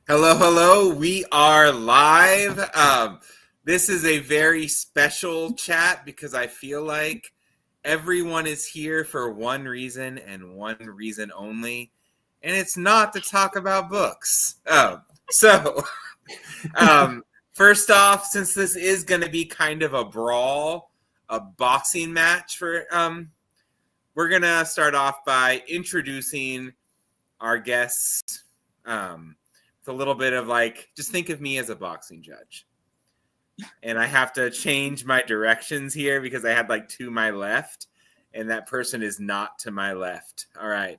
Hello, hello. We are live. This is a very special chat because I feel like everyone is here for one reason and one reason only, and it's not to talk about books. So first off, since this is going to be kind of a brawl, a boxing match we're going to start off by introducing our guests. It's a little bit of like, just think of me as a boxing judge. And I have to change my directions here because I had like to my left, and that person is not to my left. All right.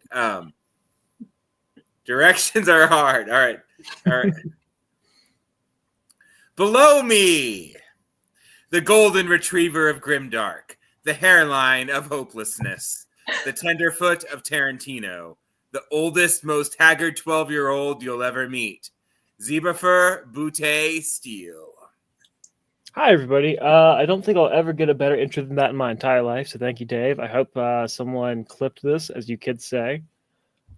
Directions are hard. All right. Below me, the golden retriever of grimdark, the hairline of hopelessness, the tenderfoot of Tarantino, the oldest, most haggard 12-year-old you'll ever meet, Broseph Steele. Hi, everybody. I don't think I'll ever get a better intro than that in my entire life, so thank you, Dave. I hope someone clipped this, as you kids say.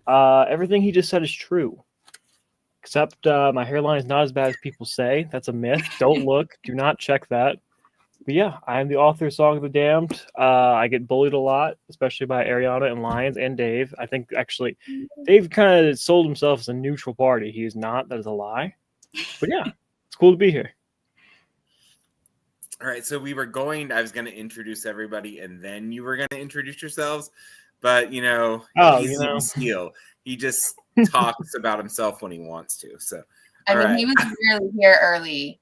Everything he just said is true, except my hairline is not as bad as people say. That's a myth. Don't look. Do not check that. But yeah, I am the author of Song of the Damned. I get bullied a lot, especially by Ariana and Lyons and Dave. I think, actually, Dave kind of sold himself as a neutral party. He is not. That is a lie. But yeah, it's cool to be here. All right, so I was going to introduce everybody, and then you were going to introduce yourselves. But, he's Steele. He just talks about himself when he wants to. So, he was really here early.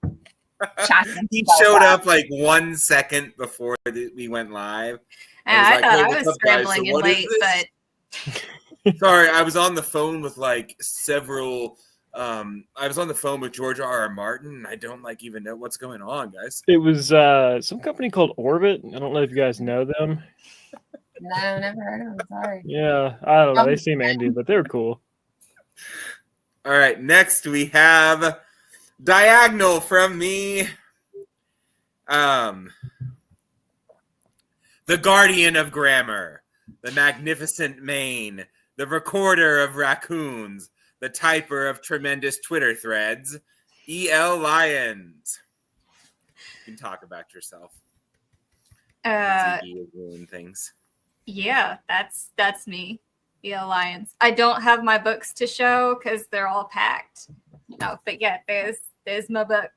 He showed up like 1 second before we went live. I thought I was scrambling and late, but sorry, I was on the phone with like several. I was on the phone with George R.R. Martin, and I don't even know what's going on, guys. It was some company called Orbit. I don't know if you guys know them. No, never heard of them. Sorry. Yeah, I don't know. They seem Andy, but they're cool. All right, next we have diagonal from me, the guardian of grammar, the magnificent mane, the recorder of raccoons, the typer of tremendous Twitter threads, E.L. Lyons. You can talk about yourself. Doing things. Yeah, that's me, E.L. Lyons. I don't have my books to show because they're all packed. No, but yeah, there's my book.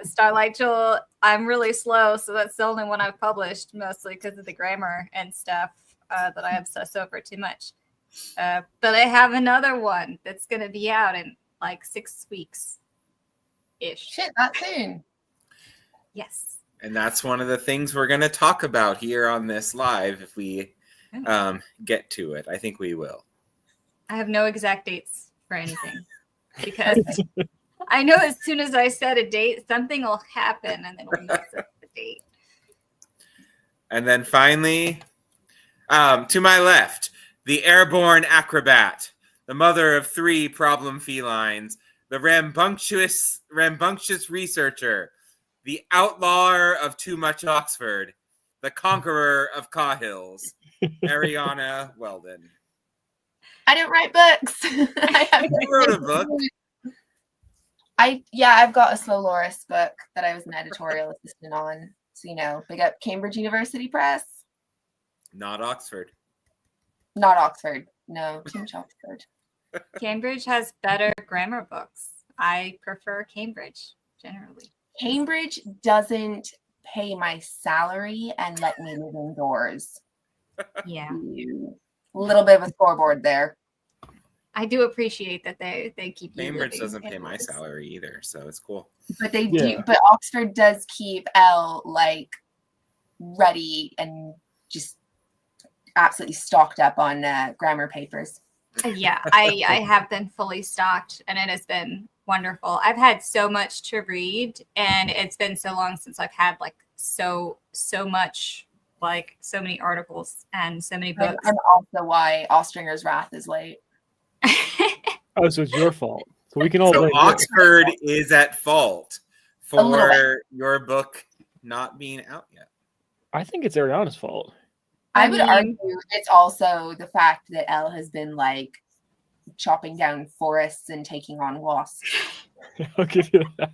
Starlight Jewel, I'm really slow, so that's the only one I've published, mostly because of the grammar and stuff that I obsess over too much. But I have another one that's going to be out in like 6 weeks. Ish. Shit, that soon. Yes. And that's one of the things we're going to talk about here on this live if we get to it. I think we will. I have no exact dates for anything because I know as soon as I set a date, something will happen and then we'll mess up the date. And then finally, to my left, the airborne acrobat, the mother of 3 problem felines, the rambunctious researcher, the outlawer of too much Oxford, the conqueror of Cahills, Ariana Weldon. I don't write books. You wrote a book. I've got a Slow Loris book that I was an editorial assistant on. So, big up Cambridge University Press. Not Oxford. Not Oxford. No, too much Oxford. Cambridge has better grammar books. I prefer Cambridge, generally. Cambridge doesn't pay my salary and let me live indoors. Yeah. A little bit of a scoreboard there. I do appreciate that they keep you Cambridge doesn't pay my salary either, so it's cool. But they do. But Oxford does keep Elle ready and just absolutely stocked up on grammar papers. Yeah, I have been fully stocked, and it has been wonderful. I've had so much to read, and it's been so long since I've had so much, so many articles and so many books. And also why Ostringer's Wrath is late. Oh, so it's your fault. So we can all. So Oxford is at fault for your book not being out yet. I think it's Ariana's fault. I would argue it's also the fact that Elle has been chopping down forests and taking on wasps. I'll give you that.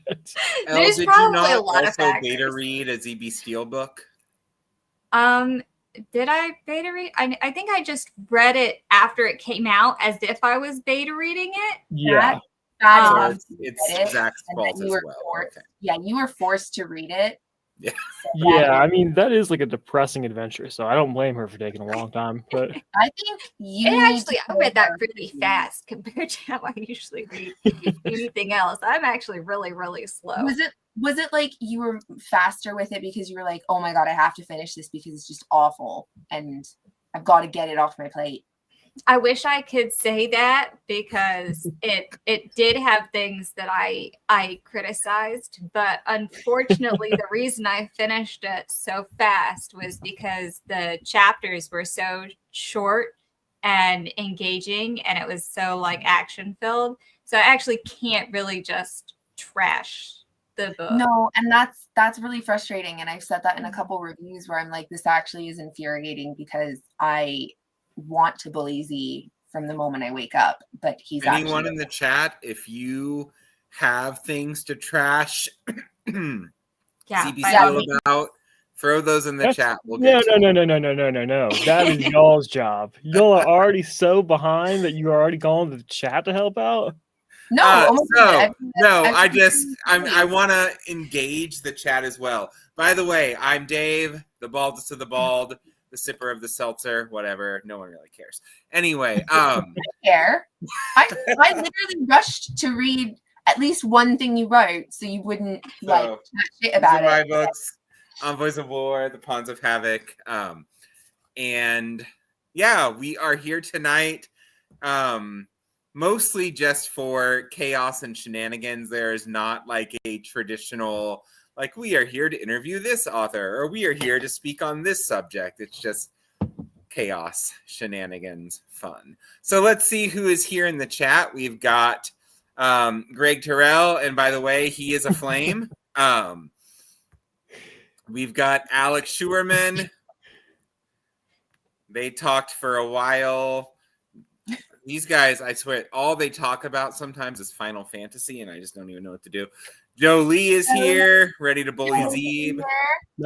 Elle, There's did you probably not a lot of also beta factors. read a ZB Steele book? Did I beta read? I think I just read it after it came out as if I was beta reading it. Yeah. That So it's Zach's and fault then as you were well. forced, Okay. yeah, you were forced to read it. Yeah. So Yeah, I mean, that is like a depressing adventure, so I don't blame her for taking a long time. But I think you And need actually, to I read that go really fast compared to how I usually read anything else. I'm actually really, really slow. Was it like you were faster with it because you were like, oh my god, I have to finish this because it's just awful and I've got to get it off my plate? I wish I could say that because it did have things that I criticized, but unfortunately the reason I finished it so fast was because the chapters were so short and engaging and it was so like action filled. So I actually can't really just trash the book. No, and that's really frustrating. And I've said that in a couple reviews where I'm like, this actually is infuriating because I want to bully Z from the moment I wake up, but he's Anyone actually in the chat, if you have things to trash Yeah, ZB by Steele all means. about, throw those in the That's- chat. We'll no, get to no, no, no, no, no, no, no. That is y'all's job. Y'all are already so behind that you are already calling the chat to help out. no, oh my God, I want to engage the chat as well. By the way, I'm Dave, the baldest of the bald, the sipper of the seltzer, whatever. No one really cares. Anyway, care. I literally rushed to read at least one thing you wrote so you wouldn't like chat shit these about are my it. books: Envoys of War, The Pawns of Havoc, and yeah, we are here tonight. Mostly just for chaos and shenanigans. There is not like a traditional, like, we are here to interview this author or we are here to speak on this subject. It's just chaos, shenanigans, fun. So let's see who is here in the chat. We've got Greg Terrell, and by the way, he is a flame. We've got Alex Schuerman. They talked for a while. These guys, I swear, all they talk about sometimes is Final Fantasy, and I just don't even know what to do. Joe Lee is here, ready to bully Zeeb.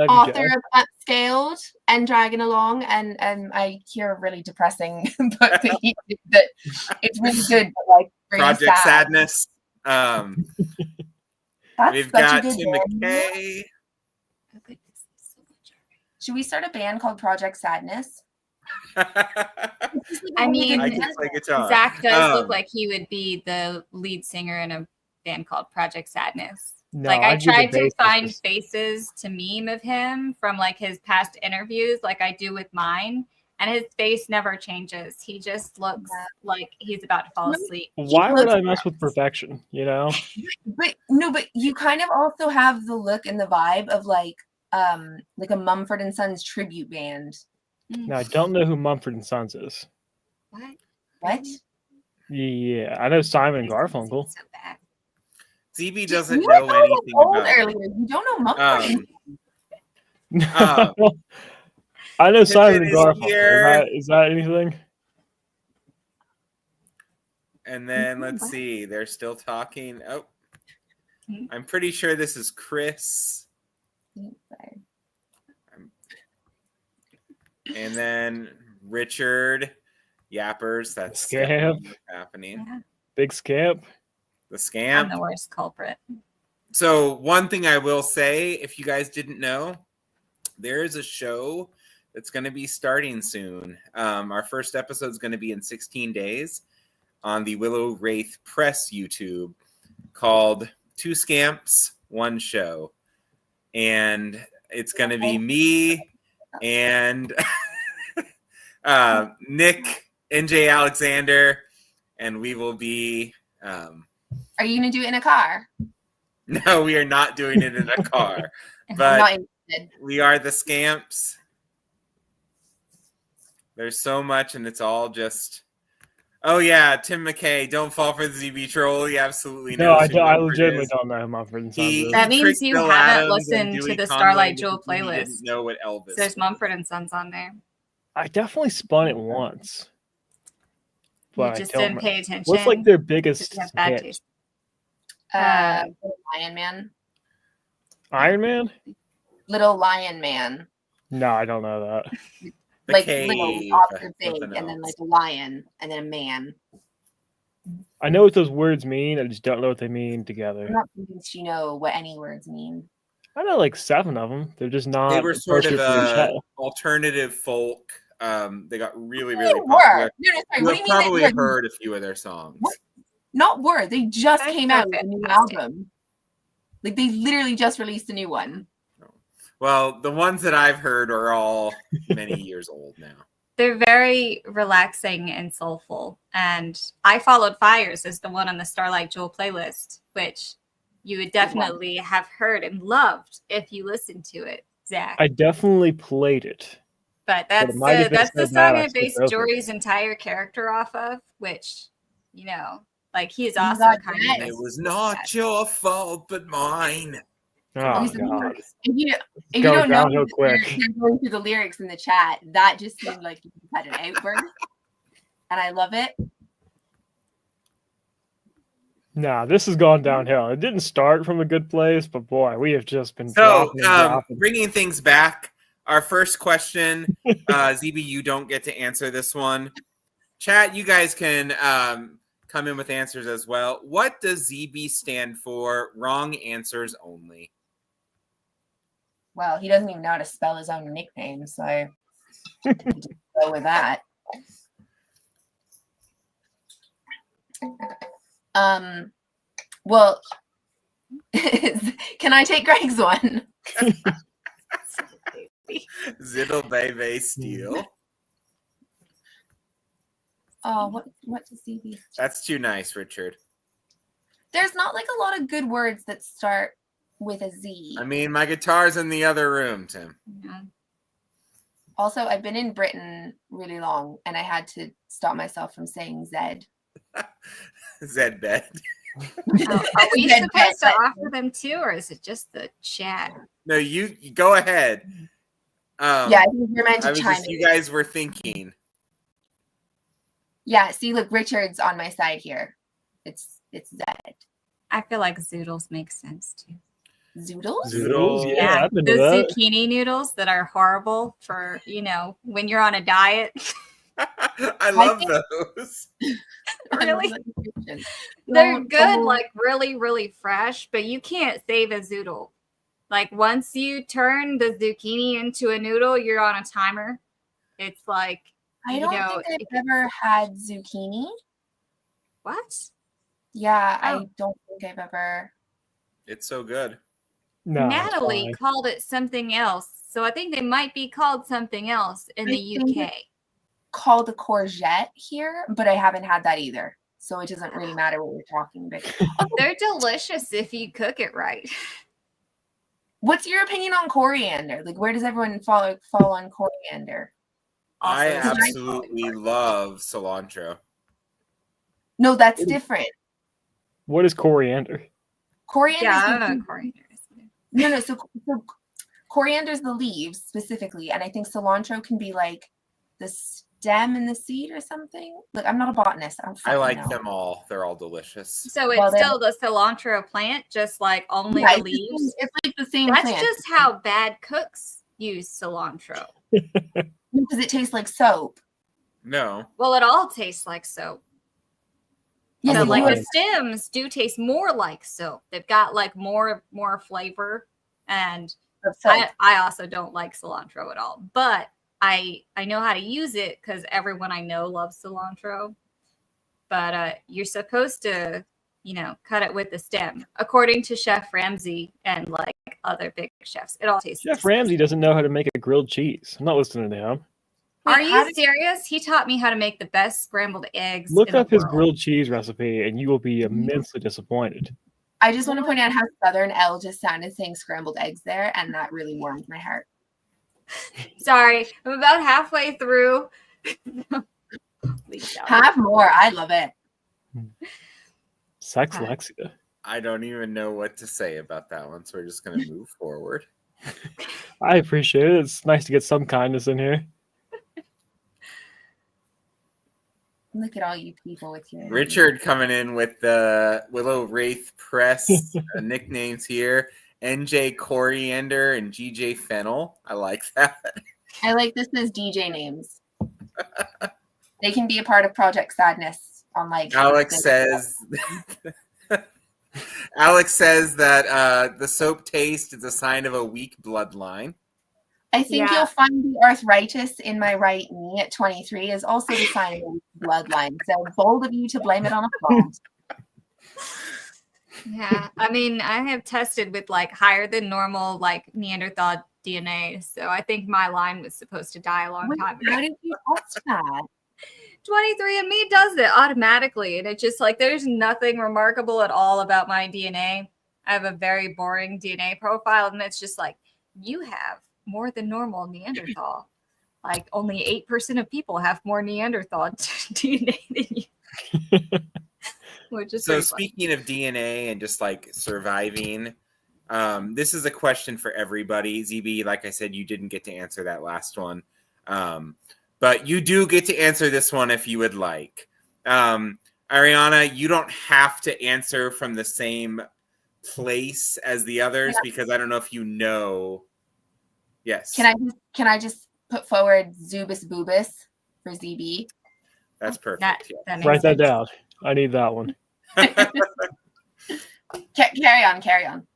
Author of Upscaled and Dragging Along, and I hear a really depressing book that he did that it's really good, but like really Project sad. Sadness. We've Such a got good Tim band. McKay. Should we start a band called Project Sadness? I mean, I can play guitar. Zach does look like he would be the lead singer in a band called Project Sadness. No, like I I'd be the tried to bassist. find faces to meme of him from like his past interviews, like I do with mine, and his face never changes. He just looks like he's about to fall asleep. Why would I mess with perfection? You know? But you kind of also have the look and the vibe of like a Mumford and Sons tribute band. Now, I don't know who Mumford & Sons is. What? Yeah, I know Simon and Garfunkel. So bad. ZB doesn't You know were calling anything us old about it. earlier. You don't know Mumford. I know Simon and is Garfunkel. here. Is that anything? And then let's see, they're still talking. Oh, I'm pretty sure this is Chris. And then Richard Yappers. That's Scamp. Happening. Yeah. Big Scamp. The I'm scamp. the worst culprit. So one thing I will say, if you guys didn't know, there is a show that's going to be starting soon. Our first episode is going to be in 16 days on the Willow Wraith Press YouTube called Two Scamps, One Show. And it's going to be me and Nick, NJ Alexander, and we will be... Are you going to do it in a car? No, we are not doing it in a car. I'm But not interested. we are the Scamps. There's so much, and it's all just... Oh, yeah, Tim McKay, don't fall for the ZB troll. He absolutely No, knows. I legitimately don't know who Mumford & Sons is. That means tricked you Bill haven't Adams listened and to Dewey the Conway Starlight because Jewel he playlist. didn't know what Elvis There's was. Mumford and Sons on there. I definitely spun it once. but I just don't didn't remember. pay attention. What's like their biggest You have bad hit? taste. Lion Man. Iron Man? Little Lion Man. No, I don't know that. The Like Cave, little, opposite big, something and then else. like a lion, and then a man. I know what those words mean. I just don't know what they mean together. I'm not convinced you know what any words mean. I know like 7 of them. They're just not They were sort of appropriate for the show. alternative folk. They got really, They really were. popular. No, sorry. You What have do you mean? probably They were? heard a few of their songs. What? Not were. They just That's came so out with a new fantastic. album. Like they literally just released a new one. Well, the ones that I've heard are all many years old now. They're very relaxing and soulful. And I Followed Fires is the one on the Starlight Jewel playlist, which you would definitely have heard and loved if you listened to it, Zach. I definitely played it. But it that's might have been the so bad song I I skipped based over it. Jory's entire character off of, which, you know, like he is You also got kind that? of. It was not your fault, but mine. Oh, Listen, God. If you Go don't know, downhill quick. you're going through the lyrics in the chat. That just seemed like you had an outburst, and I love it. Nah, this has gone downhill. It didn't start from a good place, but boy, we have just been So, dropping. bringing things back, our first question, ZB, you don't get to answer this one. Chat, you guys can come in with answers as well. What does ZB stand for? Wrong answers only. Well, he doesn't even know how to spell his own nickname, so I just go with that. Well, can I take Greg's one? Ziddle Baby Steele. Oh, what does he be? That's too nice, Richard. There's not like a lot of good words that start with a Z. I mean, my guitar's in the other room, Tim. Yeah. Also, I've been in Britain really long, and I had to stop myself from saying Zed. Zed bed. Oh, are we Zed supposed to bed. offer them too, or is it just the chat? No, you go ahead. Yeah, I think you're meant I to was chime just, in. you guys were thinking. Yeah, see, look, Richard's on my side here. It's Zed. I feel like zoodles make sense too. Zoodles? Zoodles? Yeah, Yeah, I've been those to that. zucchini noodles that are horrible for, you know, when you're on a diet. I love think- those. Really? Don't- They're good, don't- like really, really fresh, but you can't save a zoodle. Like once you turn the zucchini into a noodle, you're on a timer. It's like, I you don't know, think I've ever had zucchini. what? Yeah, Oh. I don't think I've ever. It's so good. No, it's Natalie fine. called it something else. So I think they might be called something else in I the think UK. Called a courgette here, but I haven't had that either. So it doesn't really matter what we're talking about. They're delicious if you cook it right. What's your opinion on coriander? Like, where does everyone fall on coriander? I Also, absolutely love cilantro. No, that's different. What is coriander? Coriander. yeah, I don't know coriander. No. So coriander's the leaves specifically, and I think cilantro can be like the stem and the seed or something. Look, I'm not a botanist. I don't I fucking like know. them all. They're all delicious. So it's Well, then- still the cilantro plant, just like only Yeah, the leaves. It's like the same That's plant. just how bad cooks use cilantro. Because it tastes like soap. No. Well, it all tastes like soap. Yeah, So That's like why. the stems do taste more like soap. They've got like more flavor. And I also don't like cilantro at all. But I know how to use it because everyone I know loves cilantro. But you're supposed to, you know, cut it with the stem. According to Chef Ramsay and like other big chefs, it all tastes Chef disgusting. Ramsay doesn't know how to make a grilled cheese. I'm not listening to him. Are Wait, how you did- serious? He taught me how to make the best scrambled eggs. Look in the up his world. grilled cheese recipe, and you will be immensely disappointed. I just want to point out how Southern L just sounded saying scrambled eggs there, and that really warmed my heart. Sorry, I'm about halfway through. Please don't. Have more. I love it. Sex Hi. Lexia. I don't even know what to say about that one, so we're just going to move forward. I appreciate it. It's nice to get some kindness in here. Look at all you people with your Richard coming in with the Willow Wraith Press nicknames here. NJ Coriander and GJ Fennel. I like that. I like this as DJ names. They can be a part of Project Sadness on like. Alex says that the soap taste is a sign of a weak bloodline. I think Yeah. you'll find the arthritis in my right knee at 23 is also the sign of a weak bloodline. So bold of you to blame it on a front. Yeah, I mean, I have tested with like higher than normal like Neanderthal DNA, so I think my line was supposed to die a long time How ago. did you test that? 23andMe does it automatically, and it's just like there's nothing remarkable at all about my DNA. I have a very boring DNA profile, and it's just like you have more than normal Neanderthal. Like only 8% of people have more Neanderthal DNA than you. Which is So pretty funny. speaking of DNA and just like surviving, this is a question for everybody. ZB, like I said, you didn't get to answer that last one. But you do get to answer this one if you would like. Ariana, you don't have to answer from the same place as the others because I don't know if you know. Yes. Can I just put forward Zubus Boobus for ZB? That's perfect. That makes Write that sense. down. I need that one. Carry on.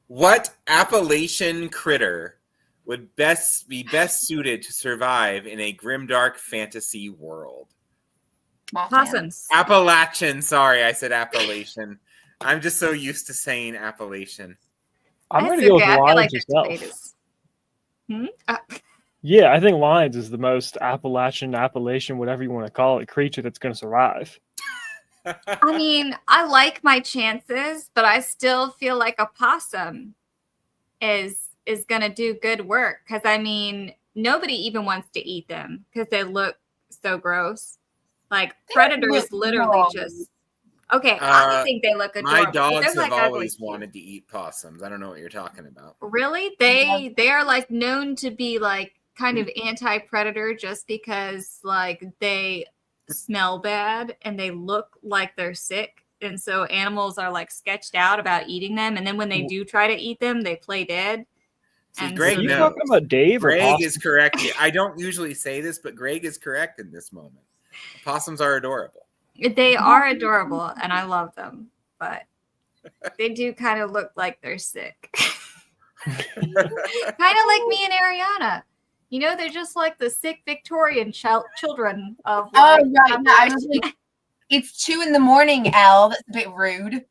What Appalachian critter would be best suited to survive in a grimdark fantasy world? Mothman. Possums. Appalachian. Sorry, I said Appalachian. I'm just so used to saying Appalachian. I'm That's going to go with okay. I feel Lyons like there's yourself. potatoes. Yeah, I think Lyons is the most Appalachian, whatever you want to call it, creature that's going to survive. I mean, I like my chances, but I still feel like a possum is going to do good work because I mean, nobody even wants to eat them because they look so gross. Like predators literally just okay. I think they look adorable. My but dogs they're, have like, ugly always too. wanted to eat possums. I don't know what you're talking about. Really? They are like known to be like kind of anti-predator just because like they smell bad and they look like they're sick. And so animals are like sketched out about eating them. And then when they do try to eat them, they play dead. See, And Greg Are you knows. talking about Dave or Greg Possum? is correct. I don't usually say this, but Greg is correct in this moment. Possums are adorable. They are adorable and I love them, but they do kind of look like they're sick. Kind of like me and Ariana. You know, they're just like the sick Victorian children of. Oh, like, right. No, I was like, it's 2 a.m, Elle. That's a bit rude.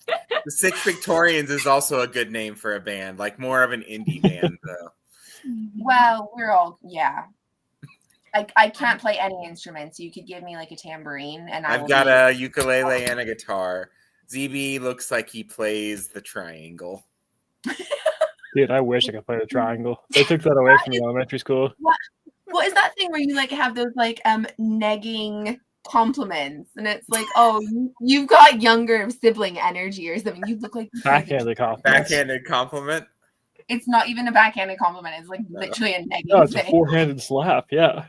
The Six Victorians is also a good name for a band, like more of an indie band, though. Well, we're all, yeah. I can't play any instruments. You could give me like a tambourine and I've got a ukulele and a guitar. ZB looks like he plays the triangle. Dude, I wish I could play the triangle. They took that away from me in elementary school. What is that thing where you like have those like negging compliments and it's like, oh, you've got younger sibling energy or something. You look like Backhanded compliment. Backhanded compliment. It's not even a backhanded compliment. It's like literally a negative No, it's a thing. four-handed slap. Yeah.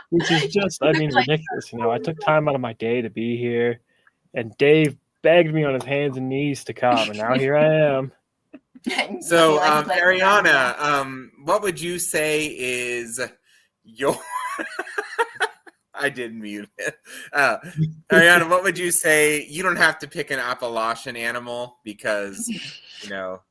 Which is just, I mean, ridiculous. You know, I took time out of my day to be here, and Dave begged me on his hands and knees to come, and now here I am. So, Ariana, what would you say is your... I did mute it. Ariana, what would you say? You don't have to pick an Appalachian animal because, you know,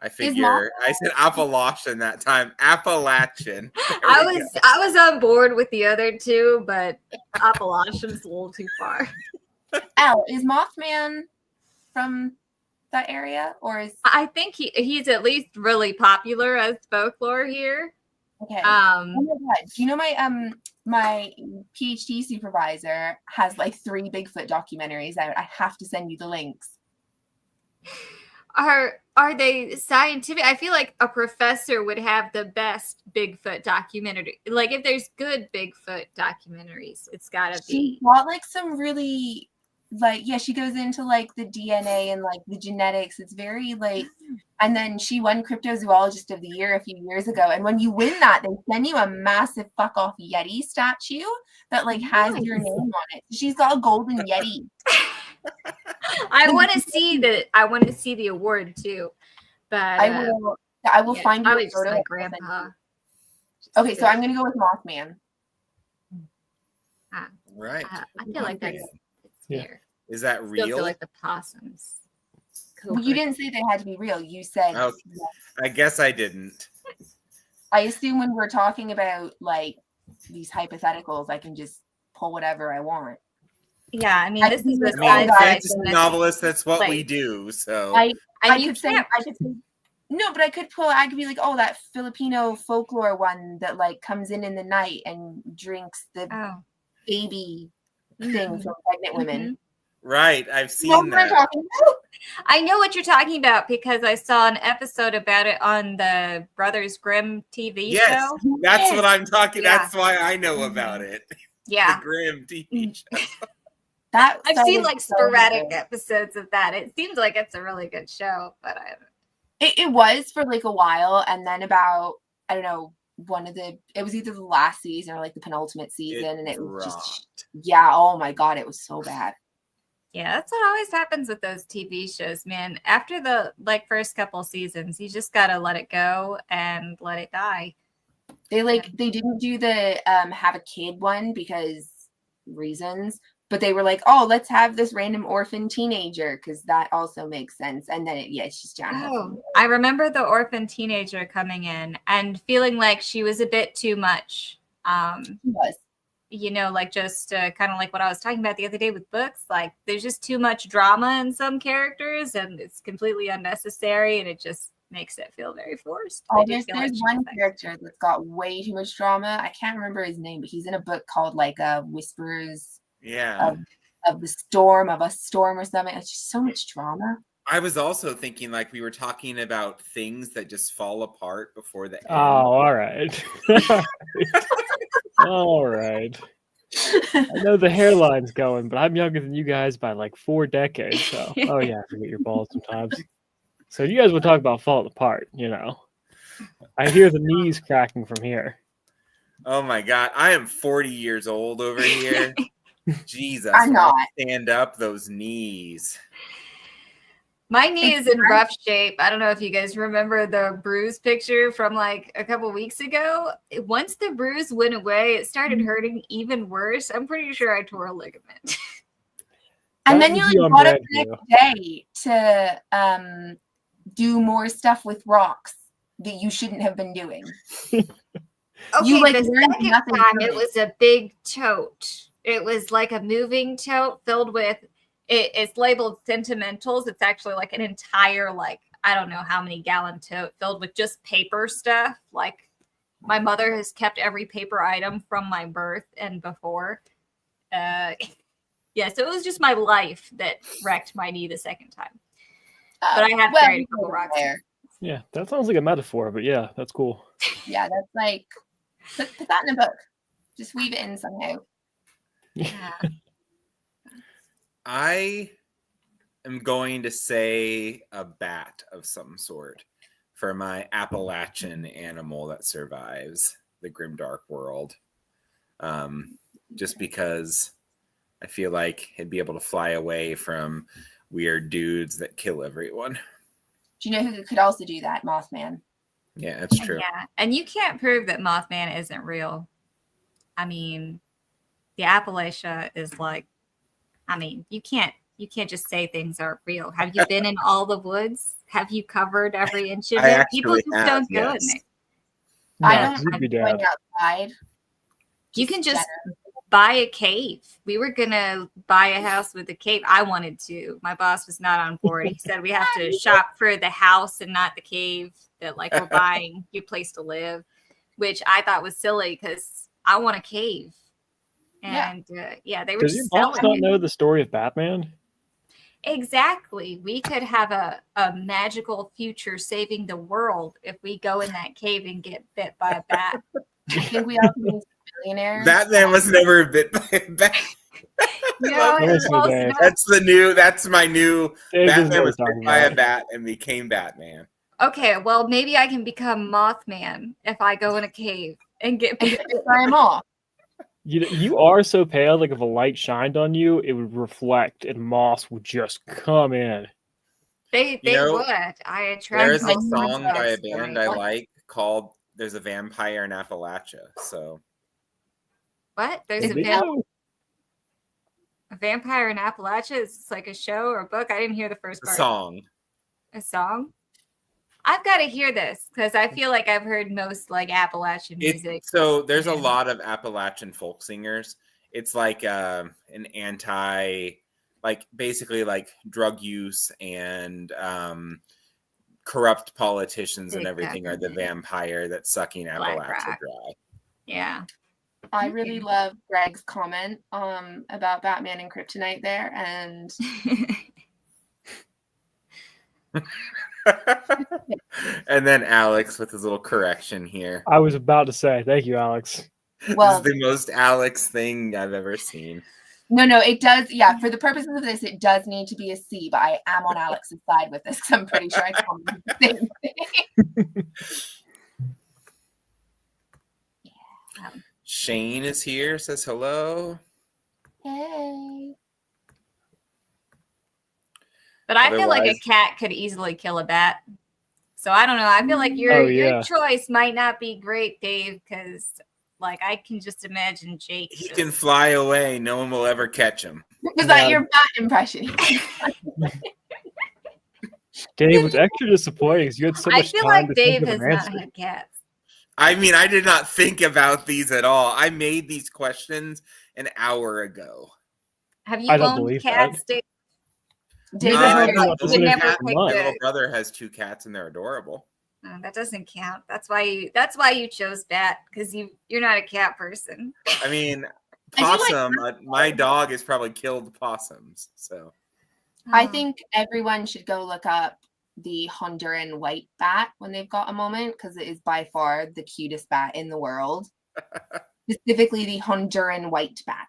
I figure I said Appalachian that time. Appalachian. I was on board with the other two, but Appalachian's a little too far. Elle, is Mothman from that area, or is I think he's at least really popular as folklore here. okay? Oh my God. Do you know my PhD supervisor has like 3 Bigfoot documentaries out? I have to send you the links. Are they scientific? I feel like a professor would have the best Bigfoot documentary. Like if there's good Bigfoot documentaries, it's gotta be. She got like some really like, yeah, she goes into like the DNA and like the genetics. It's very like, And then she won Cryptozoologist of the Year a few years ago. And when you win that, they send you a massive fuck off Yeti statue that like has your name on it. She's got a golden Yeti. I want to see the award too. But I will find you probably a just photo. like Grandpa. Okay, so I'm gonna go with Mothman. Right. I feel like that's fair. Is that Still real? feel like the possums. Well, you didn't say they had to be real. You said. Oh, I guess I didn't. I assume when we're talking about like these hypotheticals, I can just pull whatever I want. Yeah, I mean, this is the fantasy novelist. That's what we do. So I could say no, but I could be like, oh, that Filipino folklore one that like comes in the night and drinks the baby thing from pregnant women. Right, I've seen that. I know what you're talking about because I saw an episode about it on the Brothers Grimm TV show. That's what I'm talking. Yeah. That's why I know about it. Yeah, the Grimm TV show. I've seen like sporadic episodes of that. It seems like it's a really good show, but I haven't. It was for like a while, and then about I don't know it was either the last season or like the penultimate season, and it was just oh my god, it was so bad. Yeah, that's what always happens with those TV shows, man. After the like first couple seasons, you just gotta let it go and let it die. They didn't do the have a kid one because reasons, but they were like, oh, let's have this random orphan teenager because that also makes sense. And then it's just downhill. I remember the orphan teenager coming in and feeling like she was a bit too much. She was. You know, like just kind of like what I was talking about the other day with books. Like there's just too much drama in some characters and it's completely unnecessary and it just makes it feel very forced. Oh, there's one character that's got way too much drama. I can't remember his name, but he's in a book called like Whispers of a storm or something. It's just so much drama. I was also thinking like we were talking about things that just fall apart before the end. Oh, all right. All right. I know the hairline's going, but I'm younger than you guys by like 4 decades. So, oh yeah, I forget your balls sometimes. So you guys will talk about falling apart, you know. I hear the knees cracking from here. Oh my god, I am 40 years old over here. Jesus, I'm not. Stand up, those knees. My knee is in rough shape. I don't know if you guys remember the bruise picture from like a couple weeks ago. Once the bruise went away, it started hurting even worse. I'm pretty sure I tore a ligament. And then you like got up the next day to do more stuff with rocks that you shouldn't have been doing. Okay, the second time it was a big tote. It was like a moving tote filled with it's labeled sentimentals. It's actually like an entire, like, I don't know how many gallon tote filled with just paper stuff. Like my mother has kept every paper item from my birth and before. So it was just my life that wrecked my knee the second time. But I have carried a couple rocks there. Yeah, that sounds like a metaphor, but yeah, that's cool. Yeah, that's like, put that in a book. Just weave it in somehow. Yeah. I am going to say a bat of some sort for my Appalachian animal that survives the grimdark world. Just because I feel like it'd be able to fly away from weird dudes that kill everyone. Do you know who could also do that? Mothman. Yeah, that's true. Yeah, and you can't prove that Mothman isn't real. I mean, the Appalachia is like, I mean, you can't just say things aren't real. Have you been in all the woods? Have you covered every inch of it? People just don't go in there. I don't like going outside. You can just buy a cave. We were gonna buy a house with a cave. I wanted to. My boss was not on board. He said we have to shop for the house and not the cave. That like we're buying your place to live, which I thought was silly because I want a cave. And they were. Does your boss not know the story of Batman? Exactly. We could have a magical future saving the world if we go in that cave and get bit by a bat. I think we all can be millionaires. Batman was never bit by a bat. No, that's my new. Batman was bit by a bat and became Batman. Okay, well, maybe I can become Mothman if I go in a cave and get And fry them all. You are so pale, like if a light shined on you, it would reflect and moss would just come in. They would. I attract. There's a Oh my song God, by a it's band scary. I like called "There's a Vampire in Appalachia." So What? There's Is a, it a vampire in Appalachia? Is this like a show or a book? I didn't hear the first the part. song. A song? I've got to hear this because I feel like I've heard most like Appalachian music. So there's a Yeah. lot of Appalachian folk singers. It's like an anti, like basically like drug use and corrupt politicians and Big everything are the government. vampire that's sucking Black Appalachia rock. dry. Yeah. I really love Greg's comment about Batman and Kryptonite there, and And then Alex with his little correction here. I was about to say, thank you, Alex. well, This is the most Alex thing I've ever seen. no, it does. Yeah, for the purposes of this, it does need to be a C, but I am on Alex's side with this because I'm pretty sure I commented the same thing. Shane is here, says hello. Hey. But I feel like a Otherwise- cat could easily kill a bat. So I don't know. I feel like your yeah. choice might not be great, Dave, because like I can just imagine Jake. He just- can fly away. No one will ever catch him. Was that your bat impression? Dave, was extra disappointing because you had so I much feel time like to Dave think has of an not answer. had cats. I mean, I did not think about these at all. I made these questions an hour ago. Have you I don't owned believe cats, that. Dave? Dave, I I have don't not own would considered never it pick My much. little brother has 2 cats and they're adorable. No, that doesn't count. That's why you chose bat because you're not a cat person. I mean, I do like- possum. My dog has probably killed possums. So I Oh. think everyone should go look up the Honduran white bat when they've got a moment because it is by far the cutest bat in the world. Specifically, the Honduran white bat.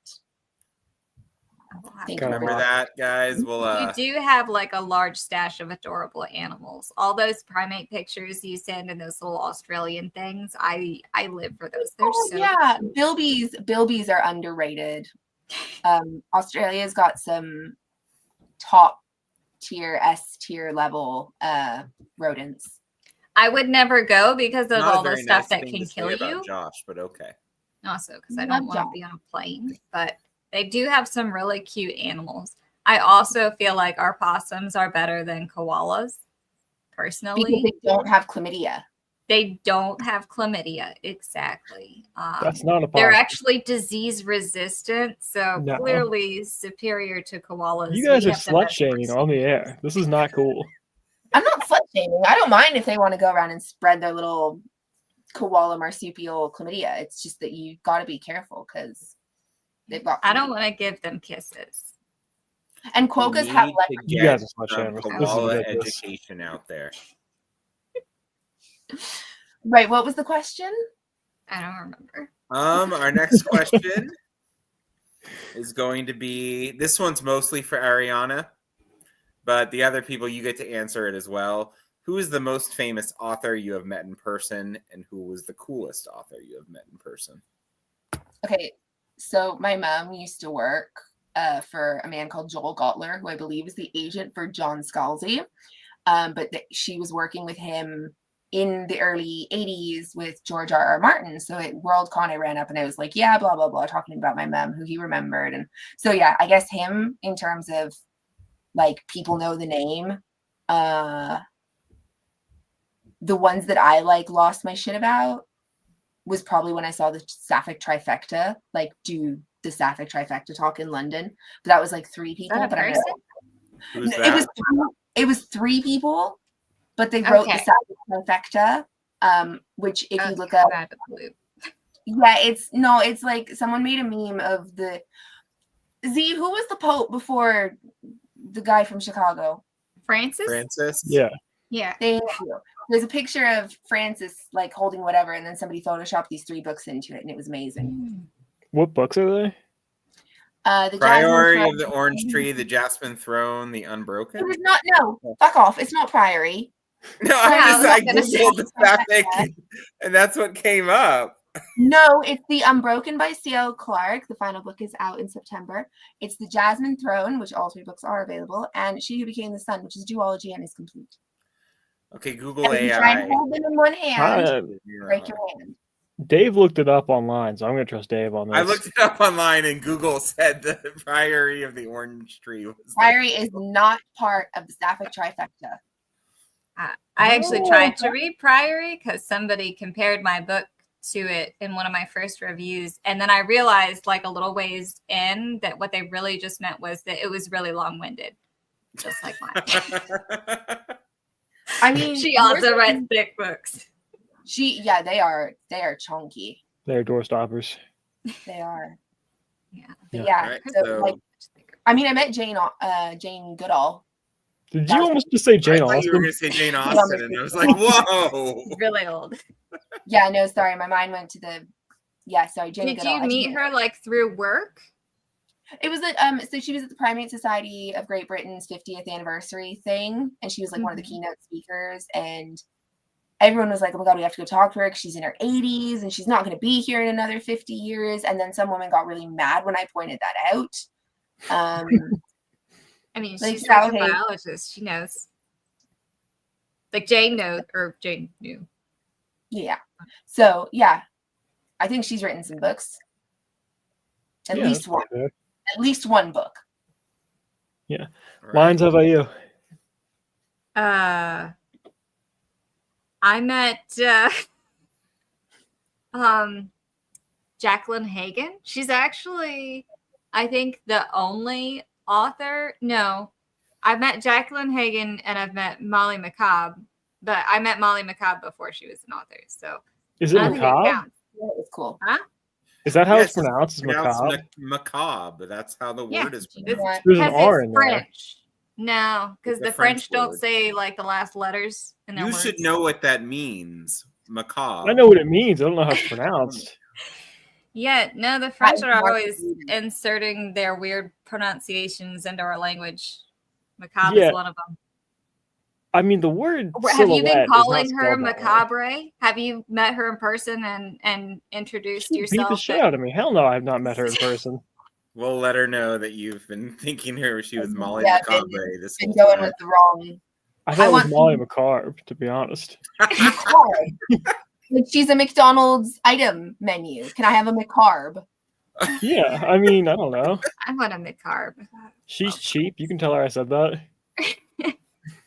I'll have Thank to you. remember Wow. that, guys. We'll You do have like a large stash of adorable animals. All those primate pictures you send and those little Australian things, I live for those. They're so yeah, cute. bilbies are underrated. Australia's got some top tier, S tier level rodents. I would never go because of not a all the very stuff nice that thing can to say kill about you. Josh, but okay. Also, because I Love don't want to Josh. be on a plane, but they do have some really cute animals. I also feel like our possums are better than koalas. Personally, Because they don't have chlamydia. they don't have chlamydia. Exactly. That's not a They're positive. actually disease resistant, so No. clearly superior to koalas. You guys We are have the slut best shaming ones. on the air. This is not cool. I'm not slut shaming. I don't mind if they want to go around and spread their little koala marsupial chlamydia. It's just that you got to be careful because they've got. I don't chlamydia. want to give them kisses. And We quokkas have need like. to You get guys are slut some shamers. This is koala ridiculous. education out there. Right. What was the question? I don't remember. Our next question is going to be, this one's mostly for Ariana, but the other people, you get to answer it as well. Who is the most famous author you have met in person, and who was the coolest author you have met in person? Okay. So my mom used to work for a man called Joel Gottler, who I believe is the agent for John Scalzi. But she was working with him in the early 80s with George R.R. Martin. So at Worldcon, I ran up and I was like, yeah, blah, blah, blah, talking about my mom, who he remembered. And so, yeah, I guess him in terms of like people know the name. The ones that I like lost my shit about was probably when I saw the Sapphic Trifecta, like do the Sapphic Trifecta talk in London. But that was like 3 people. Is that a but I person? Who's it that? was 3 people, but they wrote Okay. the Sapphic Trifecta, which if you Okay, look up, out of the blue. yeah, it's like someone made a meme of the Z. Who was the Pope before the guy from Chicago? Francis? Francis? Yeah. Yeah. Thank you. There's a picture of Francis like holding whatever, and then somebody photoshopped these 3 books into it, and it was amazing. What books are they? The Priory Jasmine of the Throne- Orange Tree, the Jasmine Throne, the It Unbroken. was not. No, fuck off. It's not Priory. No, I googled the Sapphic, and that's what came up. No, it's the Unbroken by C.L. Clarke. The final book is out in September. It's the Jasmine Throne, which all 3 books are available, and She Who Became the Sun, which is duology and is complete. Okay, Google and AI. Try and hold them in one hand, break your hand. Dave looked it up online, so I'm going to trust Dave on this. I looked it up online, and Google said the Priory of the Orange Tree was Priory is not part of the Sapphic trifecta. I actually tried to read Priory because somebody compared my book to it in one of my first reviews, and then I realized like a little ways in that what they really just meant was that it was really long-winded, just like mine. I mean, she also writes thick books. They are chunky. They're doorstoppers. They are. Yeah. Right, like, I mean, I met Jane Goodall. Did you almost just say Jane Austen? You were going to say Jane Austen, and I was like, whoa. Really old. Yeah, no, sorry. My mind went to Jane Goodall. Did you meet her like through work? It was so she was at the Primate Society of Great Britain's 50th anniversary thing, and she was like one of the keynote speakers, and everyone was like, oh my God, we have to go talk to her because she's in her 80s and she's not going to be here in another 50 years. And then some woman got really mad when I pointed that out. I mean, she's a biologist. She knows. Like Jane knows, or Jane knew. Yeah. So, yeah. I think she's written some books. At least one. Fair. At least one book. Yeah. Right. Lyons, how about you? I met Jacqueline Hagan. She's actually, I think, the only author. No, I've met Jacqueline Hagan and I've met Molly McCobb, but I met Molly McCobb before she was an author. So is it McCobb? It's cool. Huh? Is that how it's pronounced? Macabre? Macabre. That's how the word is pronounced. There's an R in there. French. No, because the French don't say like the last letters in their words. You should know what that means. Macabre. I know what it means. I don't know how it's pronounced. Yeah, no, the French are always inserting their weird pronunciations into our language. Macabre is one of them. I mean, the word. Have you been calling her Macabre? Have you met her in person and introduced yourself? Beat the shit out of me. Hell no, I have not met her in person. We'll let her know that you've been thinking she was Molly Macabre. This been going with the wrong. I thought it was Molly Macabre, to be honest. Like she's a McDonald's item menu. Can I have a McCarb? Yeah, I mean, I don't know. I want a McCarb. She's cheap. You can tell her I said that.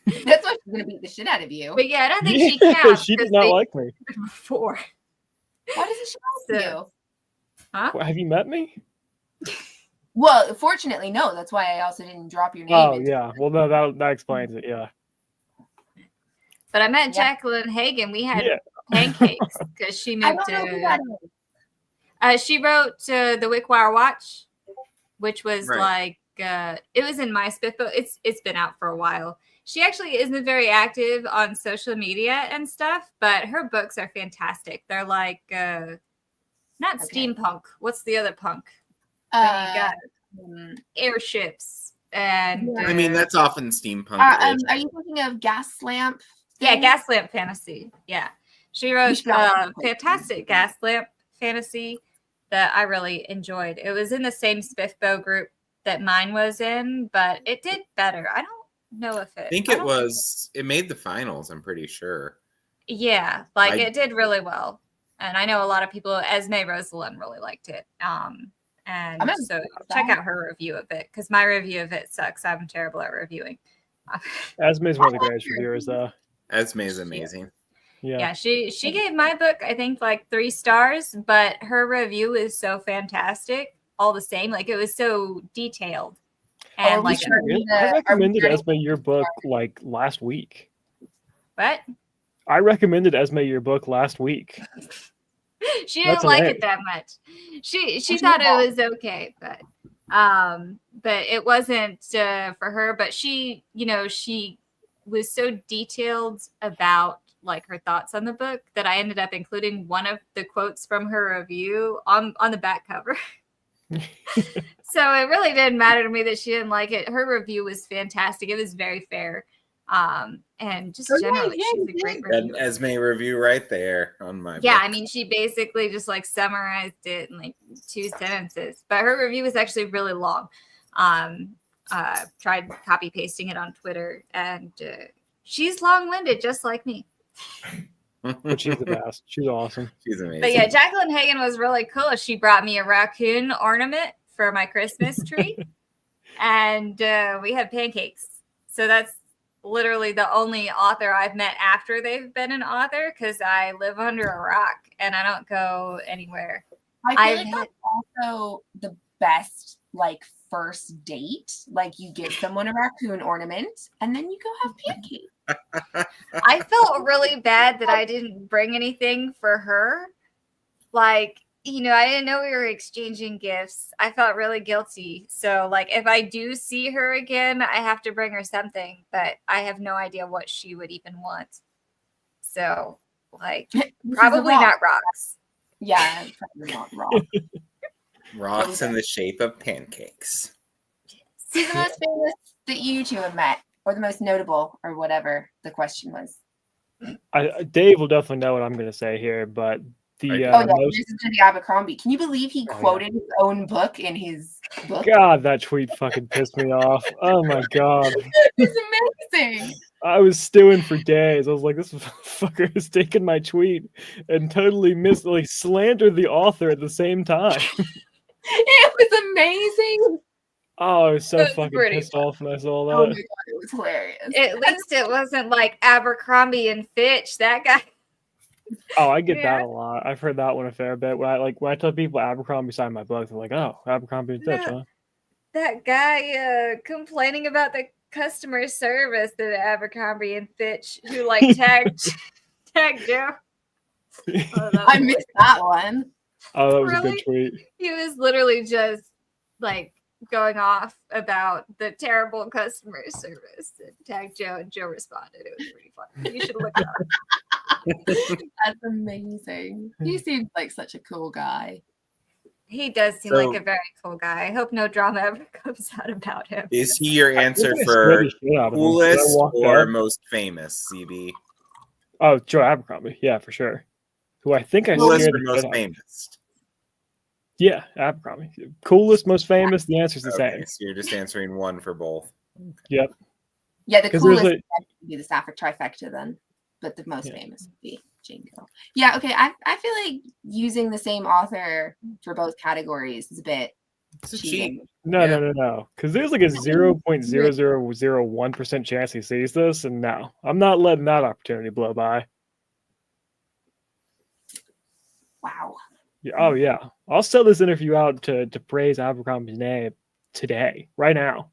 That's why she's gonna beat the shit out of you. But yeah, I don't think she counts. She did not like me before. Why doesn't she like you? Huh? Have you met me? Well, fortunately, no. That's why I also didn't drop your name. Oh yeah. Well, no, that explains it. Yeah. But I met Jacqueline Hagan. We had pancakes because she moved to. She wrote the Wickwire Watch, which was like it was in my spiff book. It's been out for a while. She actually isn't very active on social media and stuff, but her books are fantastic. They're like not steampunk. What's the other punk? You got airships and. I mean, that's often steampunk. Are you thinking of Gas Lamp? Yeah, Gas Lamp Fantasy. Yeah, she wrote fantastic Gas Lamp Fantasy that I really enjoyed. It was in the same Spiffbo group that mine was in, but it did better. I don't know if it. I think it made the finals. I'm pretty sure. Yeah, it did really well, and I know a lot of people. Esme Rosalind really liked it. And so check out her review of it because my review of it sucks. I'm terrible at reviewing. Esme is one of the greatest reviewers, though. Esme is amazing. Yeah, she gave my book, I think, like 3 stars, but her review is so fantastic all the same. Like, it was so detailed. And I recommended Esme your book like last week. What? I recommended Esme your book last week. She didn't like it that much. She thought it was okay, but it wasn't for her. But she was so detailed about like her thoughts on the book that I ended up including one of the quotes from her review on the back cover. So it really didn't matter to me that she didn't like it. Her review was fantastic. It was very fair. And just Oh, generally, yeah, she's a yeah. great An reviewer. Esme review right there on my Yeah, book. I mean, she basically just like summarized it in like 2 sentences, but her review was actually really long. Tried copy pasting it on Twitter, and she's long-winded, just like me. But she's the best. She's awesome. She's amazing. But yeah, Jacqueline Hagan was really cool. She brought me a raccoon ornament for my Christmas tree, and we had pancakes. So that's literally the only author I've met after they've been an author, because I live under a rock and I don't go anywhere. I feel like that's also the best like first date. Like you give someone a raccoon ornament and then you go have pancakes. I felt really bad that I didn't bring anything for her. Like, you know, I didn't know we were exchanging gifts. I felt really guilty. So, like, if I do see her again, I have to bring her something, but I have no idea what she would even want. So, like, probably not rocks. Yeah, probably not rocks. Rocks in the shape of pancakes. Who's the most famous that you two have met, or the most notable, or whatever the question was? Dave will definitely know what I'm going to say here, but the this is going to be Abercrombie. Can you believe he quoted his own book in his book? God, that tweet fucking pissed me off. Oh my god, it's amazing. I was stewing for days. I was like, this fucker has taken my tweet and totally slandered the author at the same time. It was amazing. Oh, I was so fucking pissed off when I saw that. Oh my god, it was hilarious. At least it wasn't like Abercrombie and Fitch. That guy. Oh, I get that a lot. I've heard that one a fair bit. When I tell people Abercrombie signed my book, they're like, "Oh, Abercrombie and Fitch, huh?" That guy complaining about the customer service at Abercrombie and Fitch, who like tagged Joe. I missed that one. Oh, that was a good tweet. He was literally just like going off about the terrible customer service and tagged Joe, and Joe responded. It was pretty fun. You should look it up. That's amazing. He seems like such a cool guy. He does seem like a very cool guy. I hope no drama ever comes out about him. Is he your answer for coolest or most famous, CB? Oh, Joe Abercrombie. Yeah, for sure. Who I think I coolest scared or most famous? Yeah, Abercrombie. Coolest, most famous. The answer's the same. So you're just answering one for both. Okay. Yep. Yeah, the coolest would be the Sapphic trifecta then, but the most famous would be Jane Gill. Yeah, okay. I feel like using the same author for both categories is a bit cheating. No. Because there's like a 0.0001% chance he sees this, and no, I'm not letting that opportunity blow by. Wow. Yeah, oh yeah, I'll sell this interview out to praise Abercrombie's name today, right now.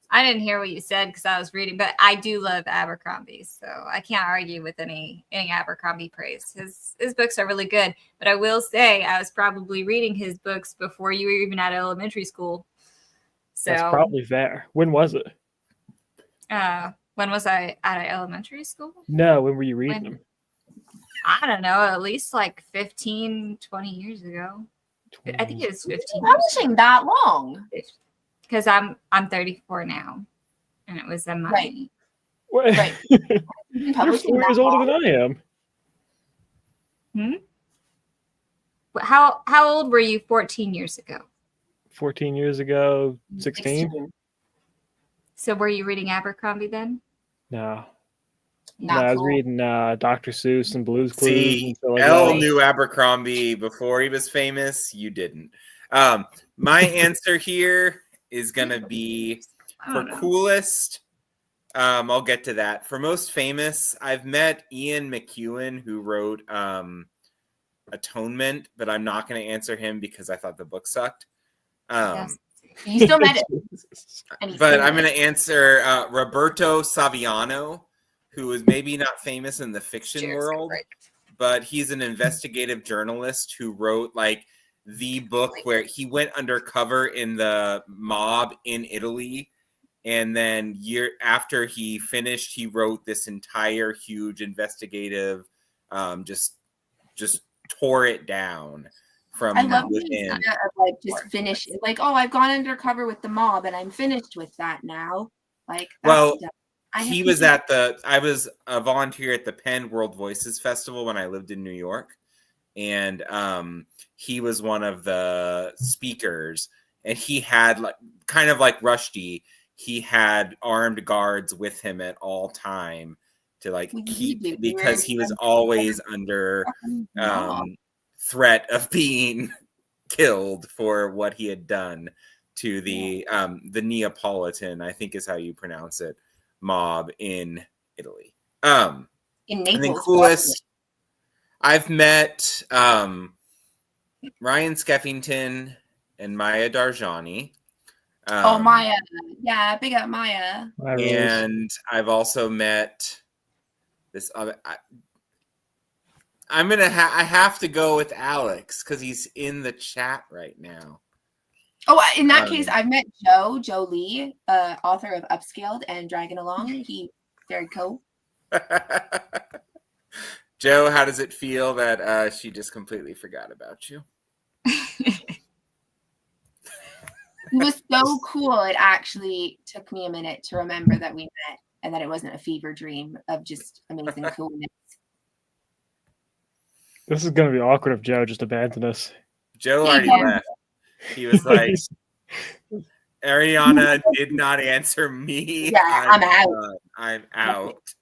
I didn't hear what you said because I was reading, but I do love Abercrombie, so I can't argue with any Abercrombie praise. His books are really good, but I will say I was probably reading his books before you were even at elementary school. So that's probably fair. When was it? When was I at elementary school? No, when were you reading them? I don't know, at least like 15, 20 years ago. I think it was 15. Publishing that long? Because I'm 34 now, and it was in my right. You're 4 years older than I am. How old were you 14 years ago? 14 years ago, 16. So were you reading Abercrombie then? No. I was reading Dr. Seuss and Blue's Clues. See, and Elle knew Abercrombie before he was famous. You didn't. My answer here is going to be for coolest. I'll get to that. For most famous, I've met Ian McEwan, who wrote Atonement, but I'm not going to answer him because I thought the book sucked. You still met it. But I'm going to answer Roberto Saviano, who is maybe not famous in the fiction world, but he's an investigative journalist who wrote like the book where he went undercover in the mob in Italy. And then after he finished, he wrote this entire huge investigative, just tore it down from I love within. Of like just finish it. Like, oh, I've gone undercover with the mob and I'm finished with that now. Like, well, he was I was a volunteer at the Penn World Voices Festival when I lived in New York. And he was one of the speakers, and he had kind of like Rushdie, he had armed guards with him at all time to keep, because he was always under threat of being killed for what he had done to the Neapolitan, I think is how you pronounce it, mob in Italy. In Naples. And then coolest, I've met Ryan Skeffington and Maya Darjani. Maya. Yeah, big up Maya. And I've also met this other... I have to go with Alex because he's in the chat right now. Oh, in that case, I've met Joe Lee, author of Upscaled and Dragging Along. He's very cool. Joe, how does it feel that she just completely forgot about you? It was so cool. It actually took me a minute to remember that we met and that it wasn't a fever dream of just amazing coolness. This is going to be awkward if Joe just abandoned us. Joe already left. He was like, Ariana did not answer me. Yeah, I'm out. I'm out.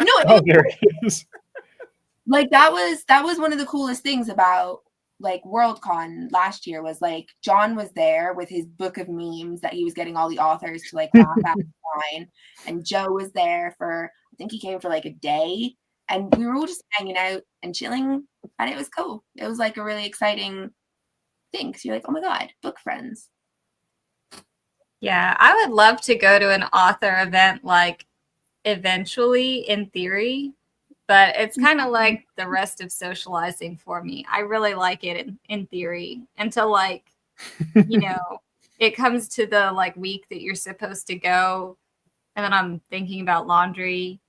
No, there he is. Like that was one of the coolest things about like Worldcon last year was like John was there with his book of memes that he was getting all the authors to like laugh at online, and Joe was there for, I think he came for like a day, and we were all just hanging out and chilling, and it was cool. It was like a really exciting thing because you're like, oh my god, book friends. Yeah, I would love to go to an author event like eventually in theory, but it's kind of like the rest of socializing for me. I really like it in theory until like, you know, it comes to the like week that you're supposed to go, and then I'm thinking about laundry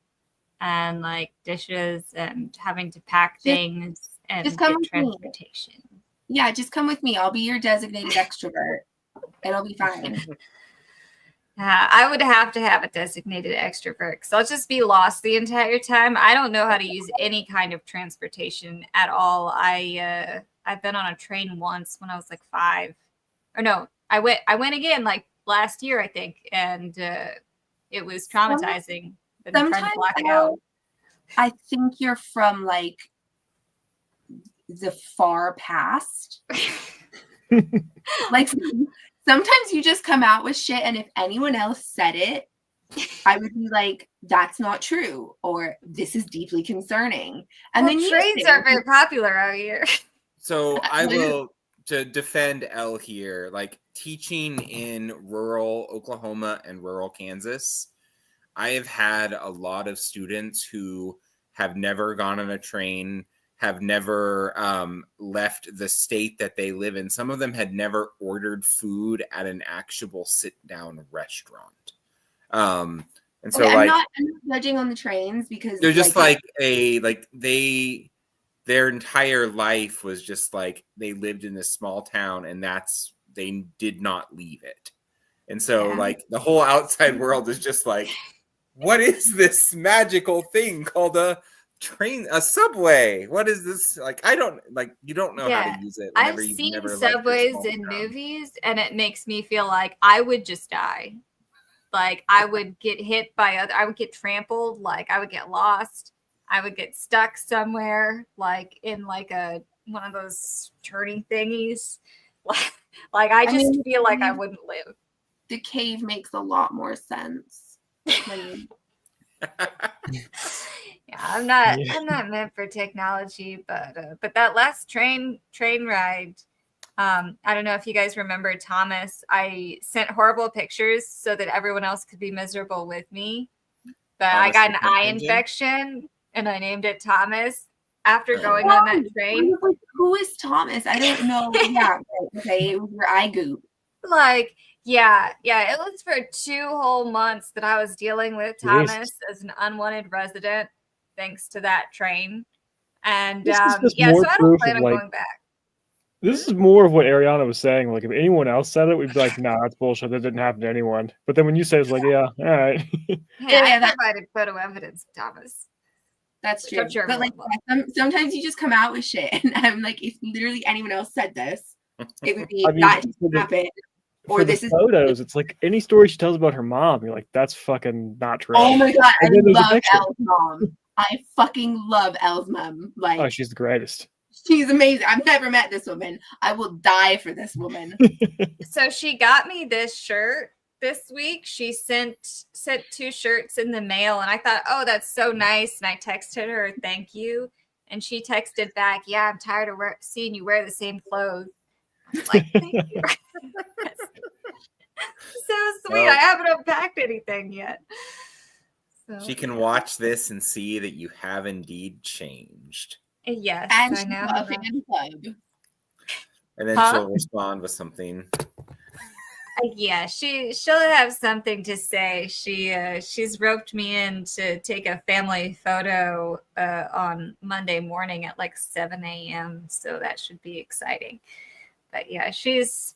and like dishes and having to pack things and just come get transportation. Yeah, just come with me. I'll be your designated extrovert. It'll be fine. I would have to have a designated extrovert because I'll just be lost the entire time. I don't know how to use any kind of transportation at all. I've been on a train once when I was like 5, or no, I went again like last year I think, and it was traumatizing. But I'm trying to block it out. I think you're from like the far past. Like sometimes you just come out with shit, and if anyone else said it, I would be like, that's not true, or this is deeply concerning. And then trains are very popular out here. So I will, to defend Elle here, like teaching in rural Oklahoma and rural Kansas, I have had a lot of students who have never gone on a train, have never left the state that they live in. Some of them had never ordered food at an actual sit-down restaurant. And so okay, like, I'm not judging on the trains because they're just like their entire life was just like they lived in this small town, and they did not leave it. And so like the whole outside world is just like, what is this magical thing called a train, a subway? What is this? Like, I don't like, you don't know how to use it. I've seen subways in movies, and it makes me feel like I would just die. Like I would get hit by I would get trampled, like I would get lost, I would get stuck somewhere, like in like one of those turning thingies. Like I just feel like I wouldn't live. The cave makes a lot more sense. Yeah, I'm not meant for technology, but that last train ride, I don't know if you guys remember Thomas. I sent horrible pictures so that everyone else could be miserable with me, but I got an eye infection and I named it Thomas after going on that train. Who is Thomas? I don't know. Yeah, okay, it was your eye goop. Like, yeah, it was for 2 whole months that I was dealing with Thomas as an unwanted resident, thanks to that train. And so I don't plan on going back. This is more of what Ariana was saying. Like, if anyone else said it, we'd be like, "Nah, that's bullshit. That didn't happen to anyone." But then when you say it's like, "Yeah, all right." I provided photo evidence, Thomas. That's true. I'm sure But like sometimes you just come out with shit, and I'm like, if literally anyone else said this, it would be that just happened. Or this is photos. It's like any story she tells about her mom. You're like, that's fucking not true. Oh my god, I love Elle's mom. I fucking love Elle's mom. Like, oh, she's the greatest. She's amazing. I've never met this woman. I will die for this woman. So she got me this shirt this week. She sent 2 shirts in the mail, and I thought, oh, that's so nice. And I texted her, thank you. And she texted back, yeah, I'm tired of seeing you wear the same clothes. I was like, thank you. So sweet. I haven't unpacked anything yet. So, she can watch this and see that you have indeed changed. Yes, and I know. A fan club. And then she'll respond with something. Yeah, she'll have something to say. She's roped me in to take a family photo on Monday morning at like 7 a.m. So that should be exciting. But yeah, she's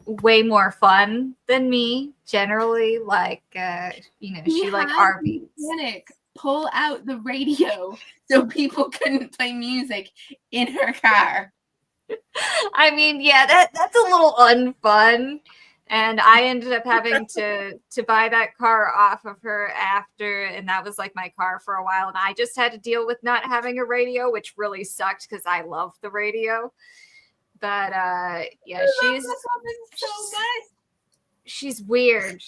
way more fun than me generally. Like she like RVs. Panic. Pull out the radio so people couldn't play music in her car. I mean, yeah, that's a little unfun. And I ended up having to buy that car off of her after, and that was like my car for a while. And I just had to deal with not having a radio, which really sucked because I love the radio. But yeah, she's weird,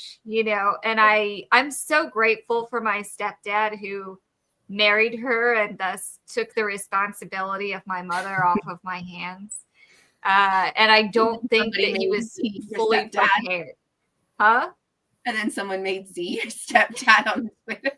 and I'm so grateful for my stepdad who married her and thus took the responsibility of my mother off of my hands. And I don't think that he was fully prepared. Huh? And then someone made Z your stepdad on Twitter.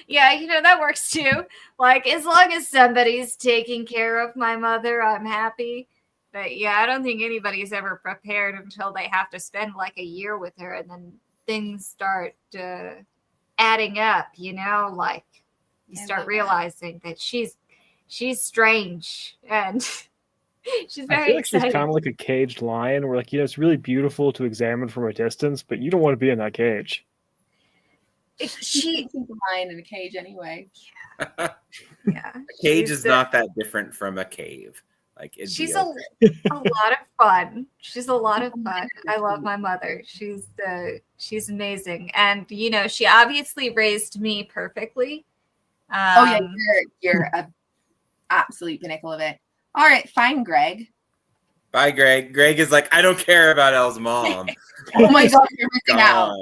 Yeah, that works too. Like, as long as somebody's taking care of my mother, I'm happy. But yeah, I don't think anybody's ever prepared until they have to spend like a year with her, and then things start adding up, like you start realizing that she's strange and she's very I feel like exciting. She's kind of like a caged lion where, like, it's really beautiful to examine from a distance, but you don't want to be in that cage. She's a lion in a cage anyway. Yeah. A cage is not that different from a cave. Like, she's a lot of fun. She's a lot of fun. I love my mother. She's amazing, and she obviously raised me perfectly. Oh yeah, you're a absolute pinnacle of it. All right, fine, Greg. Bye, Greg. Greg is like, I don't care about Elle's mom. Oh my god, you're missing out.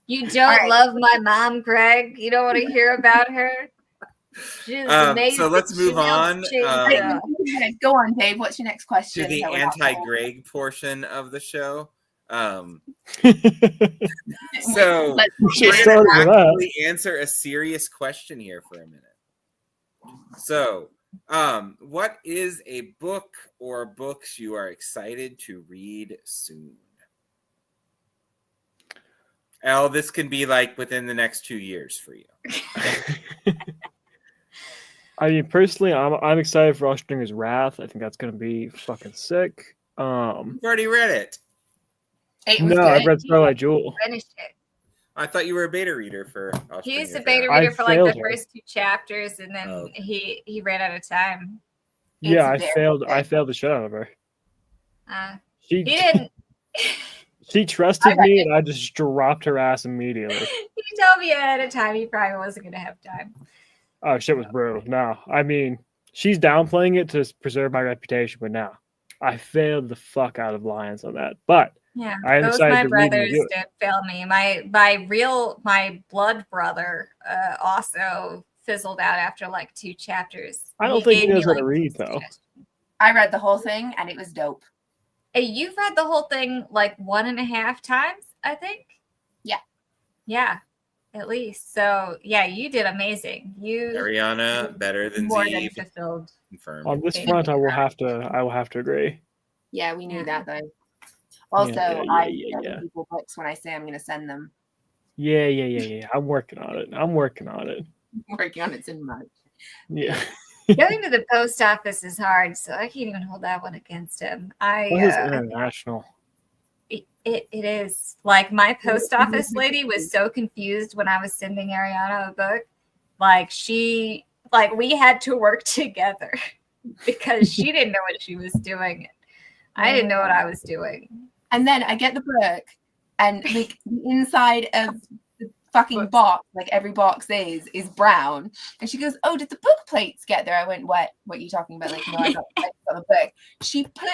You don't love my mom, Greg. You don't want to hear about her. She's amazing. So let's move on. Go on, Dave. What's your next question? To the anti-Greg portion of the show. So we're going to actually answer a serious question here for a minute. So, what is a book or books you are excited to read soon? Elle, this can be like within the next 2 years for you. I mean, personally, I'm excited for Ostringer's Wrath. I think that's going to be fucking sick. You've already read it. No, I've read Starlight Jewel. Finished it. I thought you were a beta reader for Ostringer's He was a beta reader for like the first 2 chapters, and then he ran out of time. Yeah, I failed the shit out of her. He didn't. She trusted me, and I just dropped her ass immediately. He told me ahead of time he probably wasn't going to have time. Oh, shit was brutal. No, I mean, she's downplaying it to preserve my reputation, but no, I failed the fuck out of Lyons on that. But yeah, I those my brothers didn't fail me. My blood brother also fizzled out after like 2 chapters. I don't think he knows how to read, though. I read the whole thing, and it was dope. Hey, you've read the whole thing like 1.5 times, I think. Yeah. At least. So yeah, you did amazing. Ariana better than more Z. than fulfilled. Confirmed. On this front, I will have to agree. Yeah, we knew that though. Also, I send people books when I say I'm going to send them. Yeah. I'm working on it. Working on it so much. Yeah. Going to the post office is hard, so I can't even hold that one against him. What is international? It is. Like, my post office lady was so confused when I was sending Ariana a book. We had to work together because she didn't know what she was doing. I didn't know what I was doing. And then I get the book, and like the inside of the fucking box, like every box is brown. And she goes, "Oh, did the book plates get there?" I went, "What? What are you talking about?" Like, no, I got the book. She put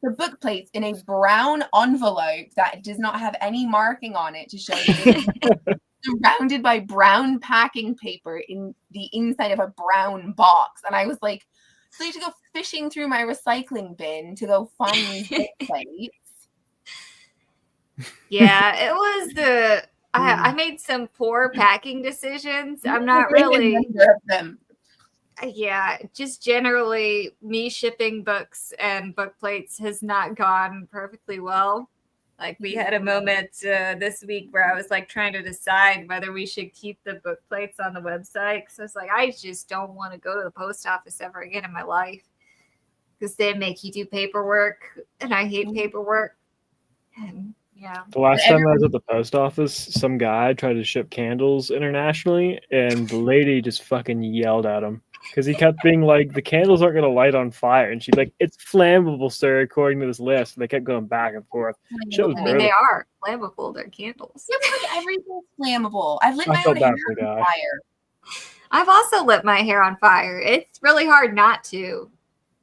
the book plates in a brown envelope that does not have any marking on it to show that it's surrounded by brown packing paper in the inside of a brown box. And I was like, so you have to go fishing through my recycling bin to go find book plates. Yeah, it was I made some poor packing decisions. I'm not really them. Yeah, just generally me shipping books and book plates has not gone perfectly well. Like, we had a moment this week where I was like trying to decide whether we should keep the book plates on the website. Because I was like, I just don't want to go to the post office ever again in my life, because they make you do paperwork, and I hate paperwork. And yeah. The last time I was at the post office, some guy tried to ship candles internationally, and the lady just fucking yelled at him because he kept being like, the candles aren't going to light on fire. And she's like, it's flammable, sir, according to this list. And they kept going back and forth. They are flammable. They're candles. Yeah, but everything's flammable. I've lit my felt own hair bad for the on guy. fire. I've also lit my hair on fire. It's really hard not to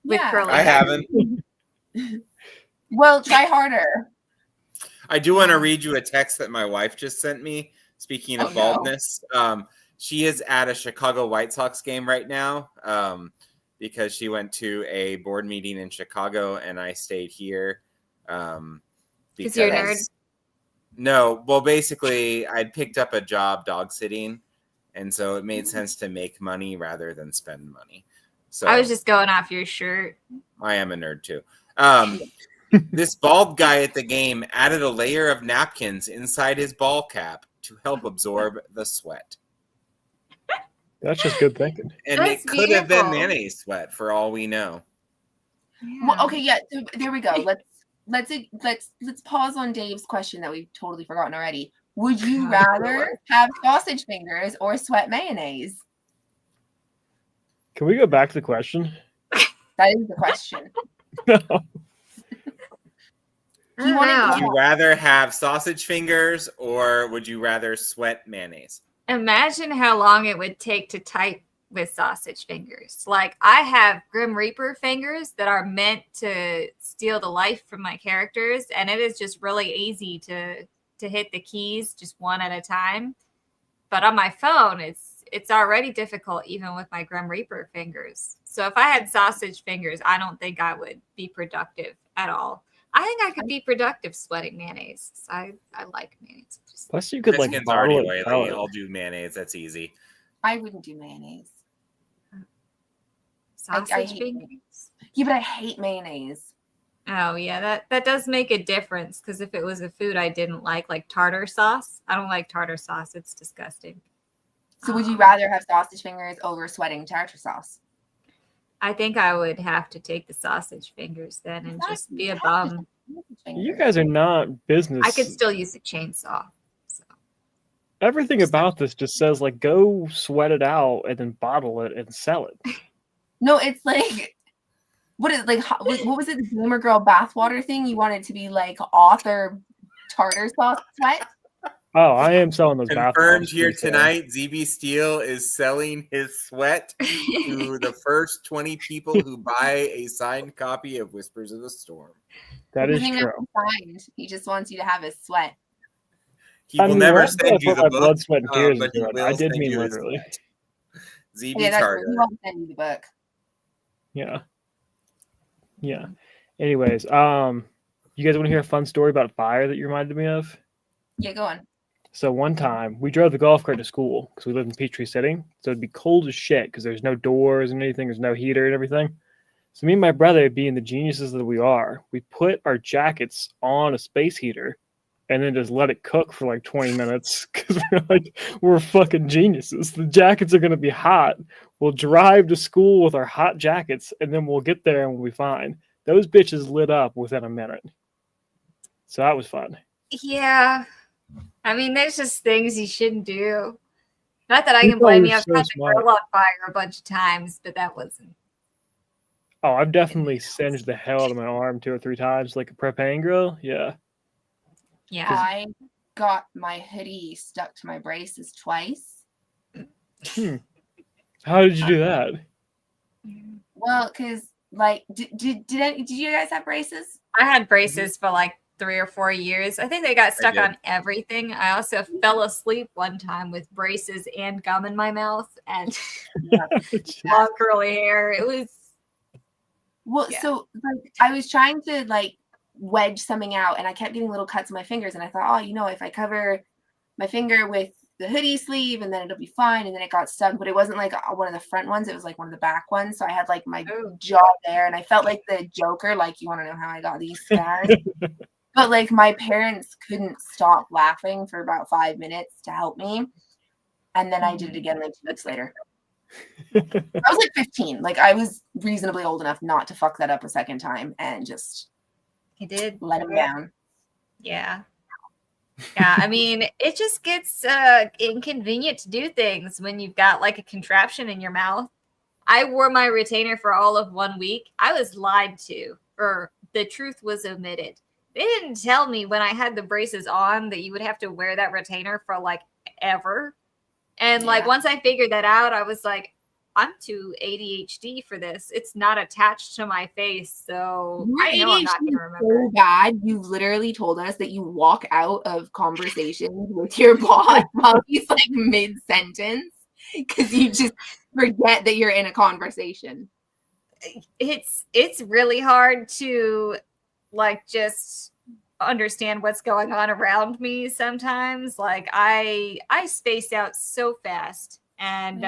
with curly I hair. haven't. Well, try harder. I do want to read you a text that my wife just sent me. Speaking of baldness, she is at a Chicago White Sox game right now because she went to a board meeting in Chicago, and I stayed here. Because you're a nerd? No, well, basically, I'd picked up a job dog sitting, and so it made sense to make money rather than spend money. So I was just going off your shirt. I am a nerd too. This bald guy at the game added a layer of napkins inside his ball cap to help absorb the sweat. That's just good thinking. And That's it could have been beautiful. mayonnaise sweat for all we know. Yeah. Well, okay, yeah. So there we go. Let's pause on Dave's question that we've totally forgotten already. Would you rather have sausage fingers or sweat mayonnaise? Can we go back to the question? That is the question. No. I don't know. Would you rather have sausage fingers or would you rather sweat mayonnaise? Imagine how long it would take to type with sausage fingers. Like, I have Grim Reaper fingers that are meant to steal the life from my characters, and it is just really easy to hit the keys just one at a time. But on my phone, it's already difficult even with my Grim Reaper fingers. So if I had sausage fingers, I don't think I would be productive at all. I think I could be productive sweating mayonnaise. I like mayonnaise. Plus, you could like Mexican's bottle already it. oily. I'll do mayonnaise. That's easy. I wouldn't do mayonnaise. Sausage I hate fingers. mayonnaise. Yeah, but I hate mayonnaise. Oh yeah, that does make a difference, because if it was a food I didn't like tartar sauce, I don't like tartar sauce. It's disgusting. So would you rather have sausage fingers over sweating tartar sauce? I think I would have to take the sausage fingers then and just be a bum. You guys are not business. I could still use a chainsaw. So. Everything about this just says like go sweat it out and then bottle it and sell it. No, it's like what was it? The Gamer Girl bathwater thing? You wanted to be like author tartar sauce sweat? Oh, I am selling those. Confirmed here tonight, ZB Steele is selling his sweat to the first 20 people who buy a signed copy of Whispers of the Storm. That is Doesn't true. signed. He just wants you to have his sweat. He will never send you the book, blood, sweat, and tears but he into it. will I did send mean you his literally. sweat. ZB Yeah, that's Tartar. true. He won't send you the book. Yeah. Yeah. Anyways, you guys want to hear a fun story about fire that you reminded me of? Yeah, go on. So one time we drove the golf cart to school because we live in Peachtree City. So it'd be cold as shit because there's no doors and anything. There's no heater and everything. So me and my brother, being the geniuses that we are, we put our jackets on a space heater and then just let it cook for like 20 minutes because we're fucking geniuses. The jackets are going to be hot. We'll drive to school with our hot jackets, and then we'll get there and we'll be fine. Those bitches lit up within a minute. So that was fun. Yeah. I mean, there's just things you shouldn't do. Not that I can blame you. I've caught the grill on fire a bunch of times, but that wasn't. Oh, I've definitely singed the hell out of my arm 2 or 3 times, like a propane grill. Yeah. Yeah. I got my hoodie stuck to my braces twice. How did you do that? Well, because like, did you guys have braces? I had braces for like 3 or 4 years. I think they got stuck on everything. I also fell asleep one time with braces and gum in my mouth and long curly hair. It was so like, I was trying to like wedge something out, and I kept getting little cuts on my fingers, and I thought, oh, if I cover my finger with the hoodie sleeve, and then it'll be fine. And then it got stuck, but it wasn't like one of the front ones; it was like one of the back ones. So I had like my jaw there, and I felt like the Joker. Like, you want to know how I got these scars? But like, my parents couldn't stop laughing for about 5 minutes to help me, and then I did it again like 2 weeks later. I was like 15. Like, I was reasonably old enough not to fuck that up a second time, and just let him down. Yeah. Yeah, I mean, it just gets inconvenient to do things when you've got like a contraption in your mouth. I wore my retainer for all of 1 week. I was lied to, or the truth was omitted. They didn't tell me when I had the braces on that you would have to wear that retainer for like ever. And like, once I figured that out, I was like, I'm too ADHD for this. It's not attached to my face, so I know I'm not going to remember. So bad. You literally told us that you walk out of conversations with your boss while he's like mid-sentence because you just forget that you're in a conversation. It's really hard to like just understand what's going on around me sometimes. Like I space out so fast, and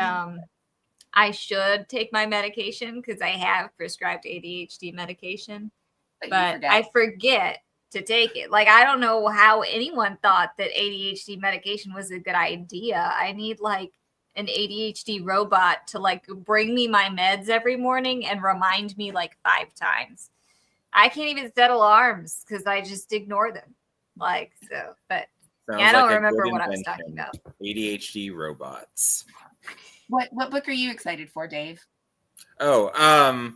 I should take my medication because I have prescribed ADHD medication, but I forget to take it. Like, I don't know how anyone thought that ADHD medication was a good idea. I need like an ADHD robot to like bring me my meds every morning and remind me like 5 times. I can't even set alarms because I just ignore them. Like, so, but I don't remember what I was talking about. ADHD robots. What book are you excited for, Dave? Oh, I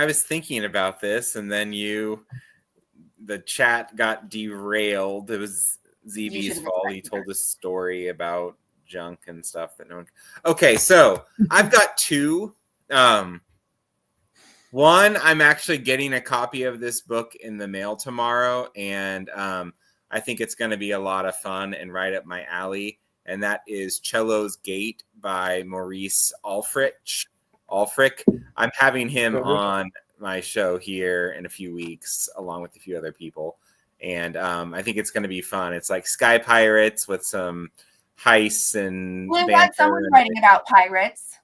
was thinking about this, and then the chat got derailed. It was ZB's fault. He told a story about junk and stuff that no one. Okay, so I've got 2. One, I'm actually getting a copy of this book in the mail tomorrow, and I think it's going to be a lot of fun and right up my alley. And that is Cello's Gate by Maurice Ulfrich. I'm having him on my show here in a few weeks, along with a few other people. And I think it's going to be fun. It's like Sky Pirates with some heists and well, got someone writing about pirates.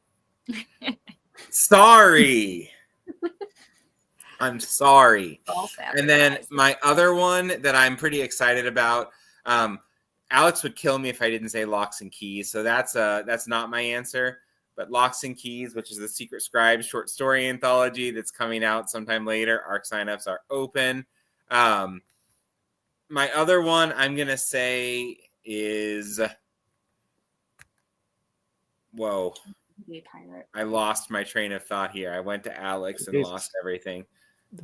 Sorry. I'm sorry. And then my other one that I'm pretty excited about, Alex would kill me if I didn't say Locks and Keys. So that's not my answer. But Locks and Keys, which is the Secret Scribes short story anthology that's coming out sometime later. ARC signups are open. My other one I'm going to say is... Whoa. I lost my train of thought here. I went to Alex and lost everything.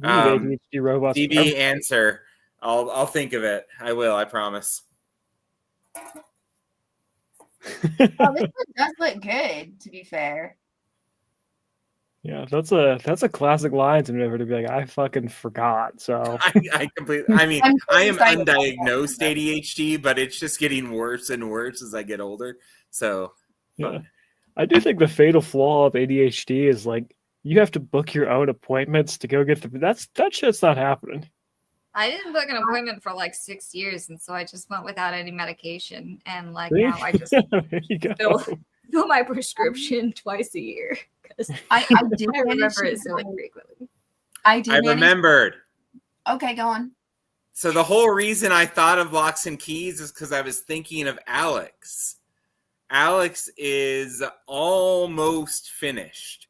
ADHD robots. DB answer. I'll think of it. I will. I promise. This one does look good, to be fair. Yeah, that's a classic Lyons maneuver to be like, I fucking forgot. So I completely. I mean, I am undiagnosed ADHD, but it's just getting worse and worse as I get older. So yeah, I do think the fatal flaw of ADHD is like you have to book your own appointments to go get that shit's not happening. I didn't book an appointment for like 6 years, and so I just went without any medication. And like now I just fill my prescription twice a year because I remember it so frequently. I remembered. Okay, go on. So the whole reason I thought of Locks and Keys is because I was thinking of Alex. Alex is almost finished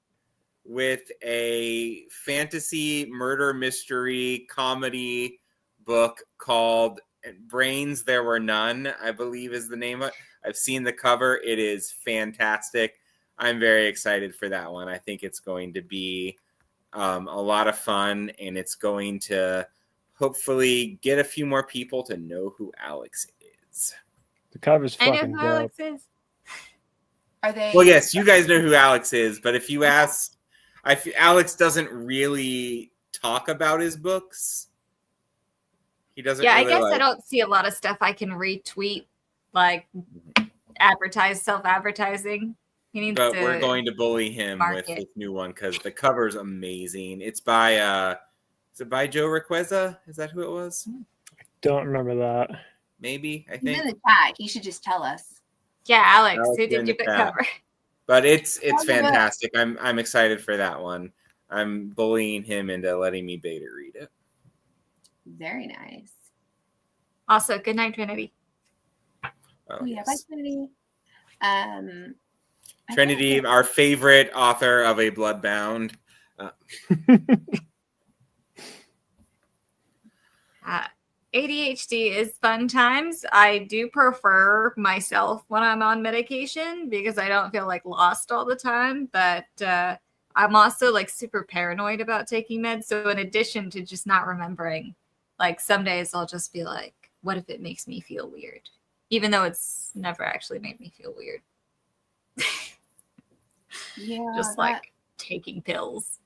with a fantasy murder mystery comedy book called Brains There Were None, I believe is the name of it. I've seen the cover. It is fantastic. I'm very excited for that one. I think it's going to be a lot of fun, and it's going to hopefully get a few more people to know who Alex is. The cover's I know fucking who dope. Alex is. Are they? Well, yes, you guys know who Alex is, but if you ask, Alex doesn't really talk about his books. He doesn't. Yeah, really, I guess I don't see a lot of stuff I can retweet, like self-advertising. He needs But to. we're going to bully him with market. this new one because the cover's amazing. It's by is it by Joe Requeza? Is that who it was? Don't remember that. Maybe, I He's in think. the chat. He should just tell us. Yeah, Alex, Alex who in did you the put chat. cover? But it's Oh, yeah. fantastic. I'm excited for that one. I'm bullying him into letting me beta read it. Very nice. Also, good night, Trinity. Oh yeah, bye, Trinity. I Trinity, think- our favorite author of A Bloodbound. ADHD is fun times. I do prefer myself when I'm on medication because I don't feel like lost all the time. But I'm also like super paranoid about taking meds. So in addition to just not remembering, like some days I'll just be like, what if it makes me feel weird? Even though it's never actually made me feel weird. Yeah, Just like taking pills.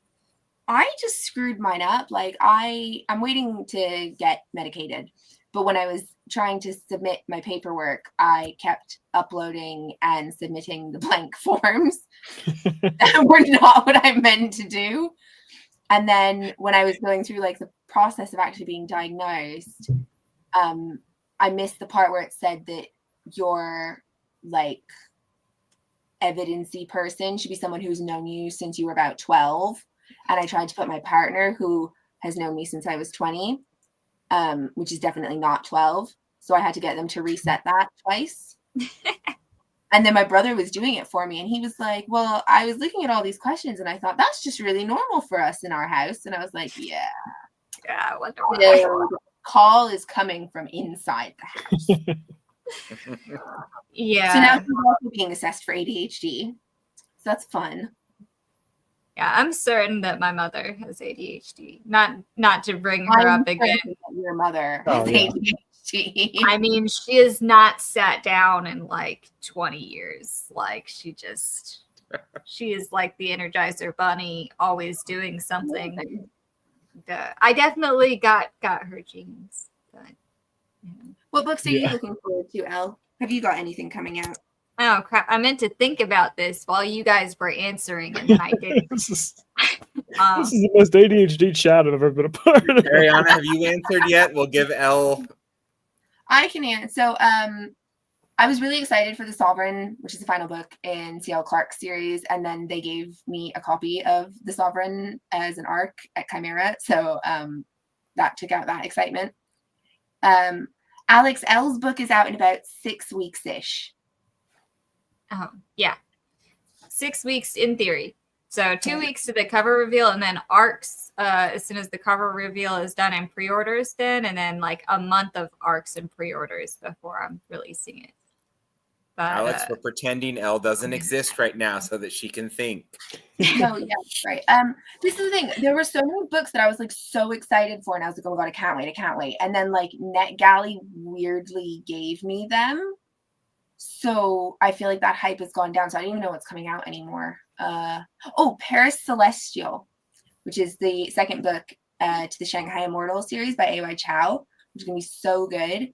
I just screwed mine up. Like I'm waiting to get medicated, but when I was trying to submit my paperwork, I kept uploading and submitting the blank forms that were not what I meant to do. And then when I was going through like the process of actually being diagnosed, I missed the part where it said that your like evidency person should be someone who's known you since you were about 12. And I tried to put my partner, who has known me since I was 20, which is definitely not 12. So I had to get them to reset that twice. And then my brother was doing it for me. And he was like, well, I was looking at all these questions and I thought that's just really normal for us in our house. And I was like, yeah. Yeah, I wonder So why. the call is coming from inside the house. Yeah. So now she's also being assessed for ADHD. So that's fun. Yeah, I'm certain that my mother has ADHD. Not to bring her I'm up again. certain that your mother Oh, has yeah. ADHD. I mean, she has not sat down in like 20 years. Like she is like the Energizer Bunny, always doing something. I definitely got her genes. But, yeah. What books are you Yeah. looking forward to, Elle? Have you got anything coming out? Oh crap! I meant to think about this while you guys were answering, and then I didn't. This is the most ADHD chat I've ever been a part of. Ariana, have you answered yet? We'll give Elle. I can answer. So I was really excited for The Sovereign, which is the final book in C.L. Clarke's series. And then they gave me a copy of The Sovereign as an arc at Chimera. So that took out that excitement. Alex L's book is out in about 6 weeks-ish. Oh, yeah. 6 weeks in theory. So 2 weeks to the cover reveal, and then arcs as soon as the cover reveal is done, and pre-orders then, and then like a month of arcs and pre-orders before I'm releasing it. But, Alex, we're pretending Elle doesn't exist right now so that she can think. No, yeah, right. This is the thing. There were so many books that I was like so excited for, and I was like, oh my god, I can't wait. And then like NetGalley weirdly gave me them. So I feel like that hype has gone down. So I don't even know what's coming out anymore. Paris Celestial, which is the second book to the Shanghai Immortal series by A.Y. Chow, which is going to be so good.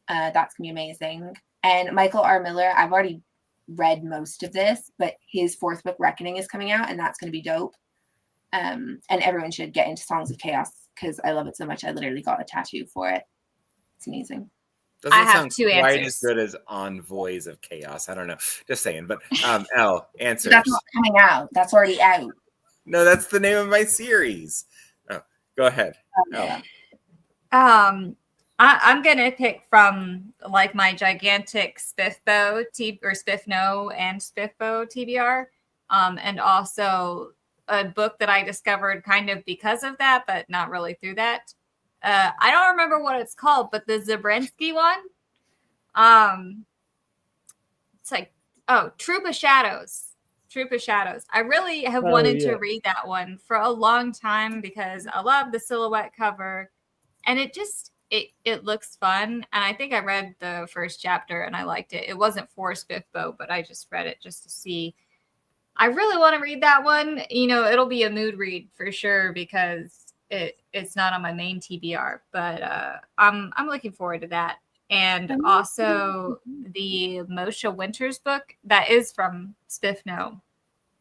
That's going to be amazing. And Michael R. Miller, I've already read most of this, but his fourth book, Reckoning, is coming out, and that's going to be dope. And everyone should get into Songs of Chaos because I love it so much. I literally got a tattoo for it. It's amazing. Doesn't I have sound two quite answers. as good as Envoys of Chaos. I don't know. Just saying. But Elle, answers. That's not coming out. That's already out. No, that's the name of my series. Oh, go ahead. Elle. I'm gonna pick from like my gigantic Spiffbo or Spiffno and Spiffbo TBR, and also a book that I discovered kind of because of that, but not really through that. I don't remember what it's called, but the Zabrensky one. It's like Troop of Shadows. Troop of Shadows. I really have wanted to read that one for a long time because I love the silhouette cover, and it looks fun. And I think I read the first chapter and I liked it. It wasn't for Spiffbo, but I just read it just to see. I really want to read that one. You know, it'll be a mood read for sure because it's not on my main TBR, but I'm looking forward to that. And also the Moshe Winters book that is from Spiffno.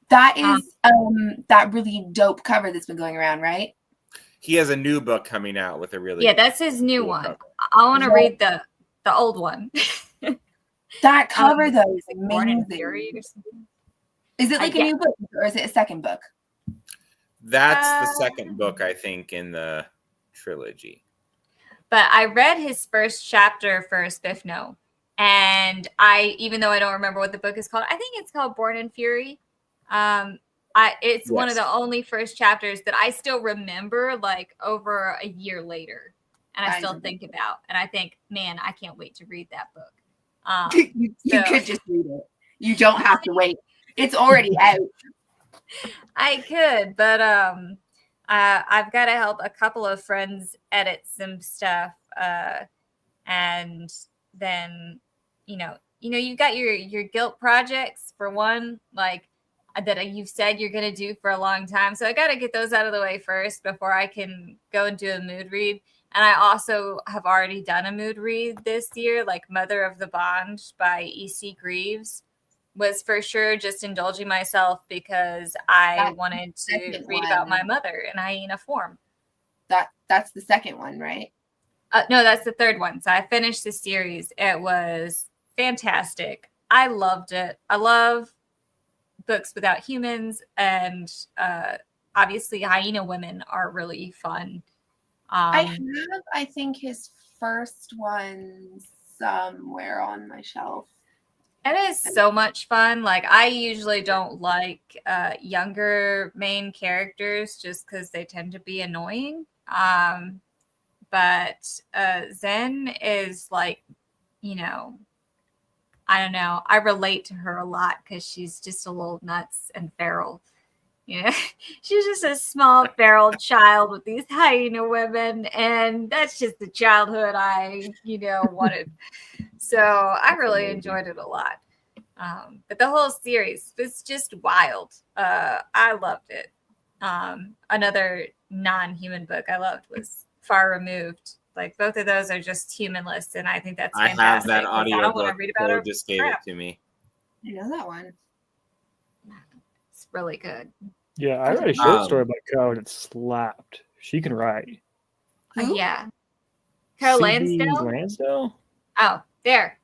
That is that really dope cover that's been going around, right? He has a new book coming out with a really that's his new one. Cover. I want to read the old one. That cover though is like Born in Fury or something. Is it like a new book or is it a second book? That's the second book, I think, in the trilogy. But I read his first chapter for Spiffno, and even though I don't remember what the book is called, I think it's called Born in Fury. It's one of the only first chapters that I still remember, like over a year later, and I still think about. And I think, man, I can't wait to read that book. You could just read it. You don't have to wait. It's already out. I could, but I've got to help a couple of friends edit some stuff, and then you got your guilt projects for one, like that you've said you're going to do for a long time. So I got to get those out of the way first before I can go and do a mood read. And I also have already done a mood read this year, like Mother of the Bond by E.C. Greaves. Was for sure just indulging myself because I wanted to read about my mother in hyena form. That's the second one, right? No, that's the third one. So I finished the series. It was fantastic. I loved it. I love books without humans, and obviously hyena women are really fun. I think his first one somewhere on my shelf. It is so much fun. Like, I usually don't like younger main characters just because they tend to be annoying. But Zen is like, I don't know. I relate to her a lot because she's just a little nuts and feral. She's just a small feral child with these hyena women, and that's just the childhood I, wanted. So I really enjoyed it a lot. But the whole series was just wild. I loved it. Another non-human book I loved was Far Removed. Like, both of those are just humanless, and I think that's fantastic. I have that audio book. Joe just gave it to me. I know that one. It's really good. Yeah, I read a short story about Carol and it slapped. She can write. Yeah. Carol Lansdale? Oh, there.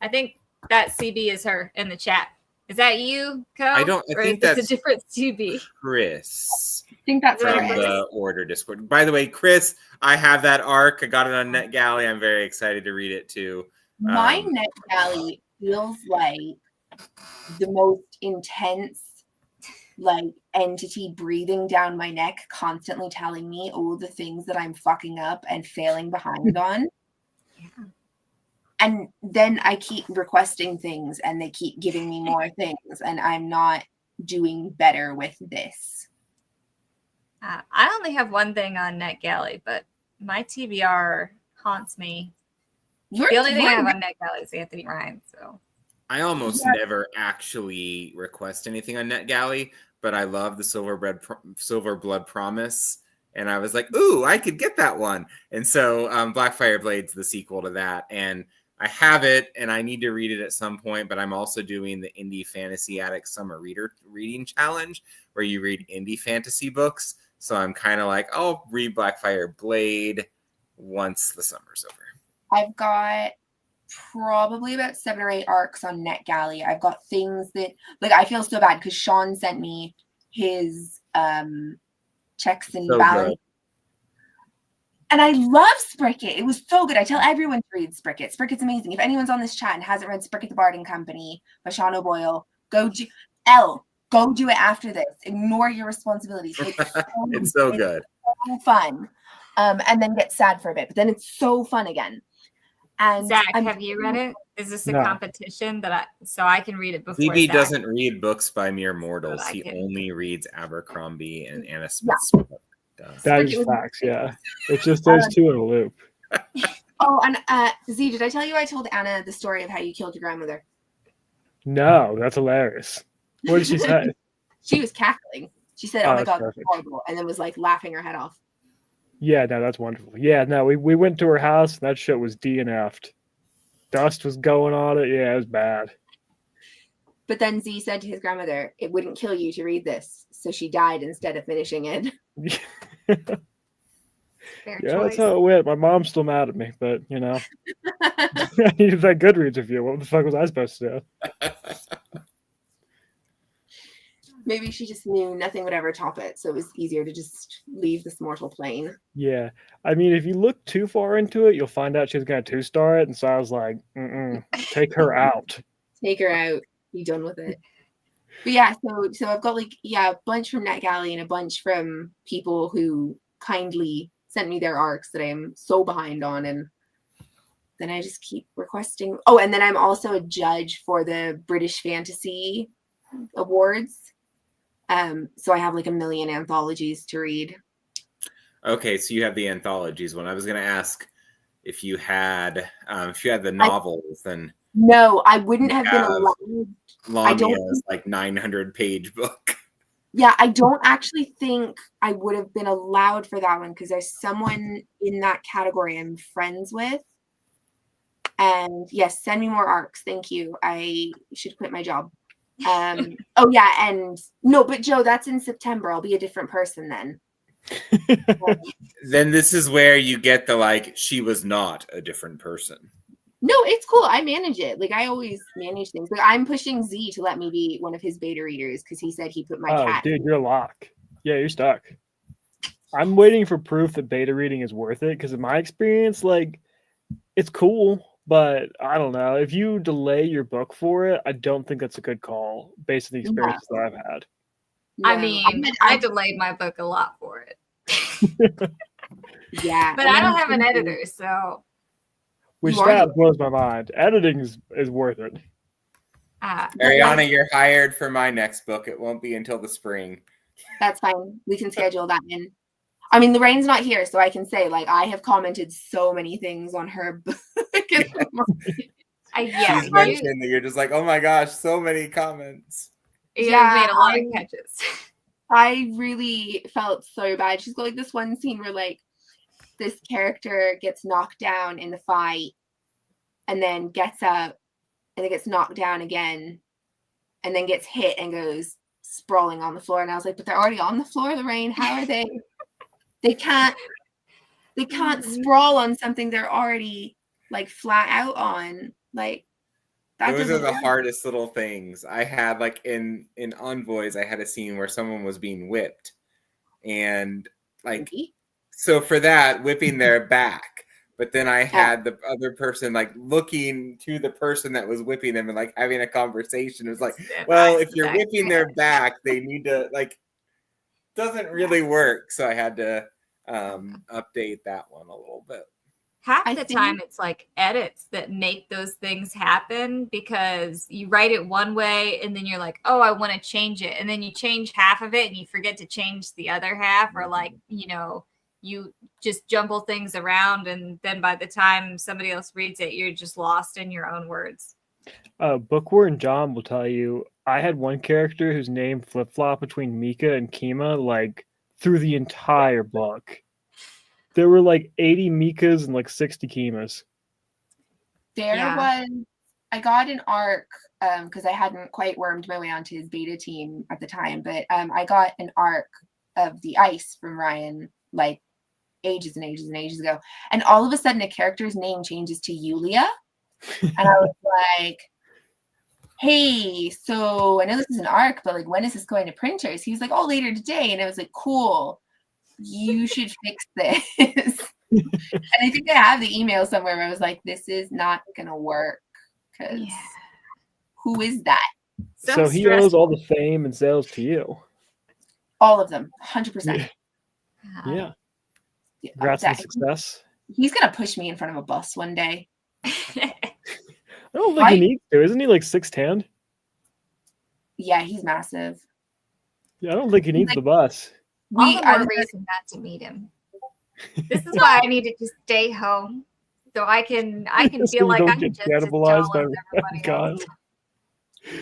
I think that CB is her in the chat. Is that you, Co? I think that's a different CB. Chris. I think that's from the Order Discord. By the way, Chris, I have that arc. I got it on NetGalley. I'm very excited to read it too. My NetGalley feels like the most intense entity breathing down my neck, constantly telling me all the things that I'm fucking up and failing behind on. Yeah. And then I keep requesting things and they keep giving me more things, and I'm not doing better with this. I only have one thing on NetGalley, but my TBR haunts me. The only thing I have on NetGalley is Anthony Ryan. So I almost never actually request anything on NetGalley, but I love the Silver Blood Promise. And I was like, ooh, I could get that one. And so Blackfire Blade's the sequel to that. And I have it, and I need to read it at some point, but I'm also doing the Indie Fantasy Attic Summer Reading Challenge, where you read indie fantasy books. So I'm kind of like, I'll read Blackfire Blade once the summer's over. I've got probably about 7 or 8 arcs on NetGalley. I've got things that, I feel so bad because Sean sent me his checks and balance. And I love Spricket. It was so good. I tell everyone to read Spricket. Spricket's amazing. If anyone's on this chat and hasn't read Spricket the Bard and Company by Sean O'Boyle, go do it after this. Ignore your responsibilities. It's so good. So fun. And then get sad for a bit, but then it's so fun again. And Zach, have you read it? Is this a competition so I can read it before? Phoebe Zach? doesn't read books by mere mortals. He only reads Abercrombie and Anna Smith's book. That is facts, yeah. It's just those two in a loop. Oh, and Z, did I tell you I told Anna the story of how you killed your grandmother? No, that's hilarious. What did she say? She was cackling. She said, "Oh my God, that's horrible," and then was like laughing her head off. Yeah, no, that's wonderful. Yeah, no, we went to her house and that shit was DNF'd. Dust was going on it. Yeah, it was bad. But then Z said to his grandmother, "It wouldn't kill you to read this," so she died instead of finishing it. Yeah, that's how it went. My mom's still mad at me, but you know, I needed that Goodreads review. What the fuck was I supposed to do? Maybe she just knew nothing would ever top it, so it was easier to just leave this mortal plane. Yeah, I mean, if you look too far into it, you'll find out she's gonna 2-star it, and so I was like, take her out. Take her out. Be done with it. But yeah, so I've got a bunch from NetGalley and a bunch from people who kindly sent me their arcs that I'm so behind on, and then I just keep requesting. Oh, and then I'm also a judge for the British Fantasy Awards. So I have like 1 million anthologies to read. Okay, so you have the anthologies one. I was going to ask if you had the novels, then no, I wouldn't have been allowed. Lamia's like 900-page book. Yeah, I don't actually think I would have been allowed for that one because there's someone in that category I'm friends with. And yes, send me more arcs. Thank you. I should quit my job. Oh yeah, and no, but Joe, that's in September. I'll be a different person then. Then this is where you get the she was not a different person. No, it's cool. I manage it. Like I always manage things. Like I'm pushing Z to let me be one of his beta readers because he said he put my cat. Dude, you're locked. Yeah, you're stuck. I'm waiting for proof that beta reading is worth it because in my experience, it's cool. But I don't know. If you delay your book for it, I don't think that's a good call based on the experiences that I've had. No. I mean, I delayed my book a lot for it. Yeah. But I don't have an editor, so. Which that blows my mind. Editing is worth it. Ariana, you're hired for my next book. It won't be until the spring. That's fine. We can schedule that in. I mean, Lorraine's not here, so I can say, I have commented so many things on her book. She's mentioned that you're just like, oh my gosh, so many comments. You've made a lot of catches. I really felt so bad. She's got this one scene where this character gets knocked down in the fight and then gets up and then gets knocked down again and then gets hit and goes sprawling on the floor. And I was like, but they're already on the floor, Lorraine. How are they? They can't sprawl on something they're already flat out on. Those are the hardest little things. I had in Envoys, I had a scene where someone was being whipped. And so for that, whipping their back. But then I had the other person looking to the person that was whipping them and having a conversation. It was like, well, if you're whipping their back, they need to doesn't really work. So I had to update that one a little bit. Half the time it's edits that make those things happen because you write it one way and then you're like, oh, I want to change it. And then you change half of it and you forget to change the other half, or you just jumble things around. And then by the time somebody else reads it, you're just lost in your own words. Bookworm John will tell you, I had one character whose name flip-flopped between Mika and Kima, through the entire book. There were 80 Mikas and 60 Kimas. I got an arc because I hadn't quite wormed my way onto his beta team at the time, but I got an arc of the ice from Ryan ages and ages and ages ago. And all of a sudden a character's name changes to Yulia. And I was like, hey, so I know this is an arc, but when is this going to printers? He was like, oh, later today. And I was like, cool. You should fix this. And I think I have the email somewhere where I was like, this is not gonna work because who is that? So he owes all the fame and sales to you. All of them, 100%. Yeah. Congrats on success. He's gonna push me in front of a bus one day. I don't think he needs to. Isn't he like 6'10"? Yeah, he's massive. Yeah, I don't think he needs the bus. All the more reason not to meet him. This is why I needed to stay home, so I can So feel like don't I'm get just as cannibalized jealous as by everybody else.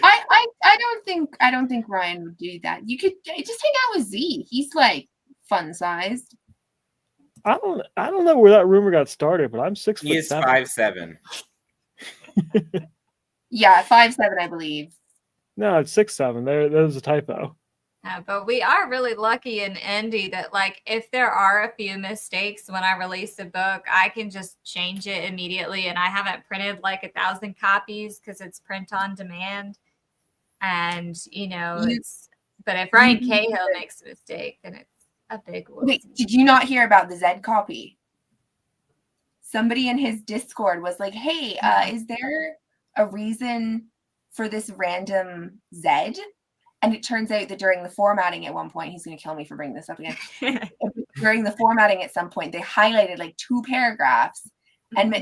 I don't think Ryan would do that. You could just hang out with Z. He's like fun sized. I don't know where that rumor got started, but I'm 6'7". He is 5'7". Yeah, 5'7", I believe. No, it's 6'7". There's a typo. But we are really lucky in indie that, like, if there are a few mistakes when I release a book, I can just change it immediately. And I haven't printed like 1,000 copies because it's print on demand. And, you know, but if Ryan Cahill makes a mistake, then it's a big one. Wait, did you not hear about the Z copy? Somebody in his Discord was like, hey, is there a reason for this random Z? And it turns out that during the formatting at one point, he's going to kill me for bringing this up again. During the formatting at some point, they highlighted like 2 paragraphs and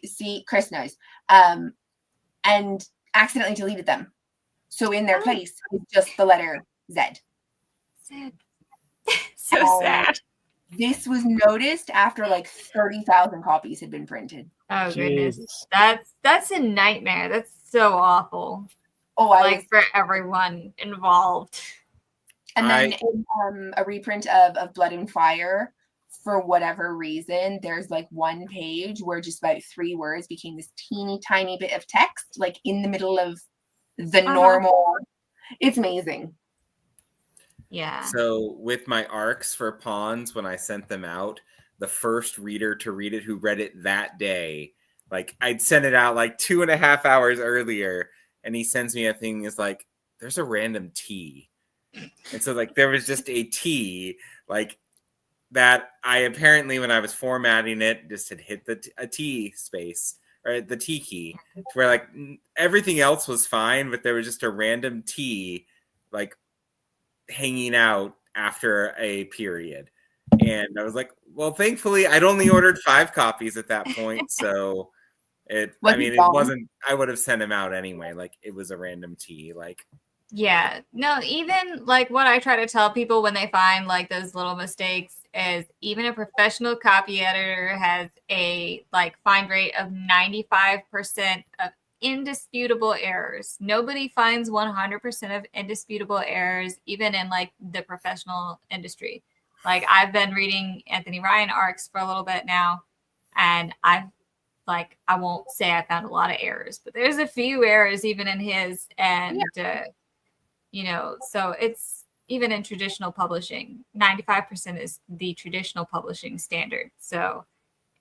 see, Chris knows, and accidentally deleted them. So in their place is just the letter Z. Sad. So sad. This was noticed after like 30,000 copies had been printed. Oh goodness, that's a nightmare. That's so awful. Oh, for everyone involved. And then in a reprint of Blood and Fire, for whatever reason, there's like one page where just about 3 words became this teeny tiny bit of text, like in the middle of the normal. It's amazing. Yeah. So with my arcs for Pawns, when I sent them out, the first reader to read it who read it that day, like I'd sent it out like 2.5 hours earlier. And he sends me a thing is like, there's a random T. And so like there was just a T like that I apparently when I was formatting it just had hit a T space or the T key where like everything else was fine, but there was just a random T like hanging out after a period. And I was like, well, thankfully I'd only ordered 5 copies at that point. So it wasn't, I would have sent him out anyway. Like it was a random T, like. Yeah, no, even like what I try to tell people when they find like those little mistakes is even a professional copy editor has a like find rate of 95% of indisputable errors. Nobody finds 100% of indisputable errors, even in like the professional industry. Like I've been reading Anthony Ryan arcs for a little bit now, and I won't say I found a lot of errors, but there's a few errors even in his. And, so it's even in traditional publishing, 95% is the traditional publishing standard. So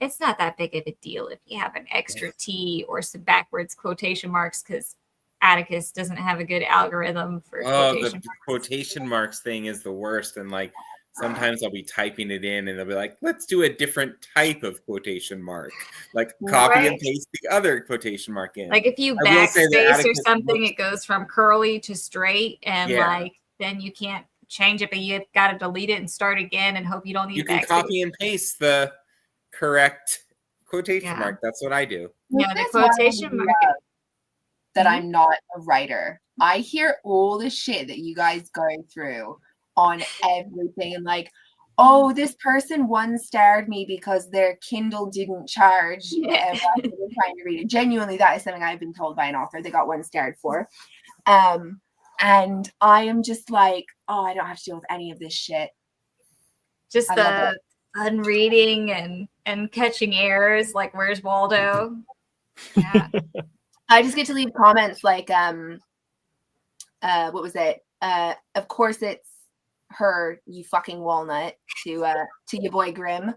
it's not that big of a deal if you have an extra T or some backwards quotation marks because Atticus doesn't have a good algorithm for quotation marks. Quotation marks thing is the worst. And like, sometimes I'll be typing it in and they'll be like, let's do a different type of quotation mark. Like copy and paste the other quotation mark in. Like if you backspace or something, it goes from curly to straight and then you can't change it, but you've got to delete it and start again and hope you don't need backspace. You can copy and paste the correct quotation mark. That's what I do. Yeah, the quotation mark. That I'm not a writer. I hear all the shit that you guys go through on everything and like, oh, this person 1-starred me because their Kindle didn't charge while they were trying to read it. Genuinely, that is something I've been told by an author they got 1-starred for. And I am just like, oh, I don't have to deal with any of this shit. Just the unreading and catching errors, like where's Waldo? Yeah. I just get to leave comments like, what was it? Of course it's her, you fucking walnut, to your boy Grimm.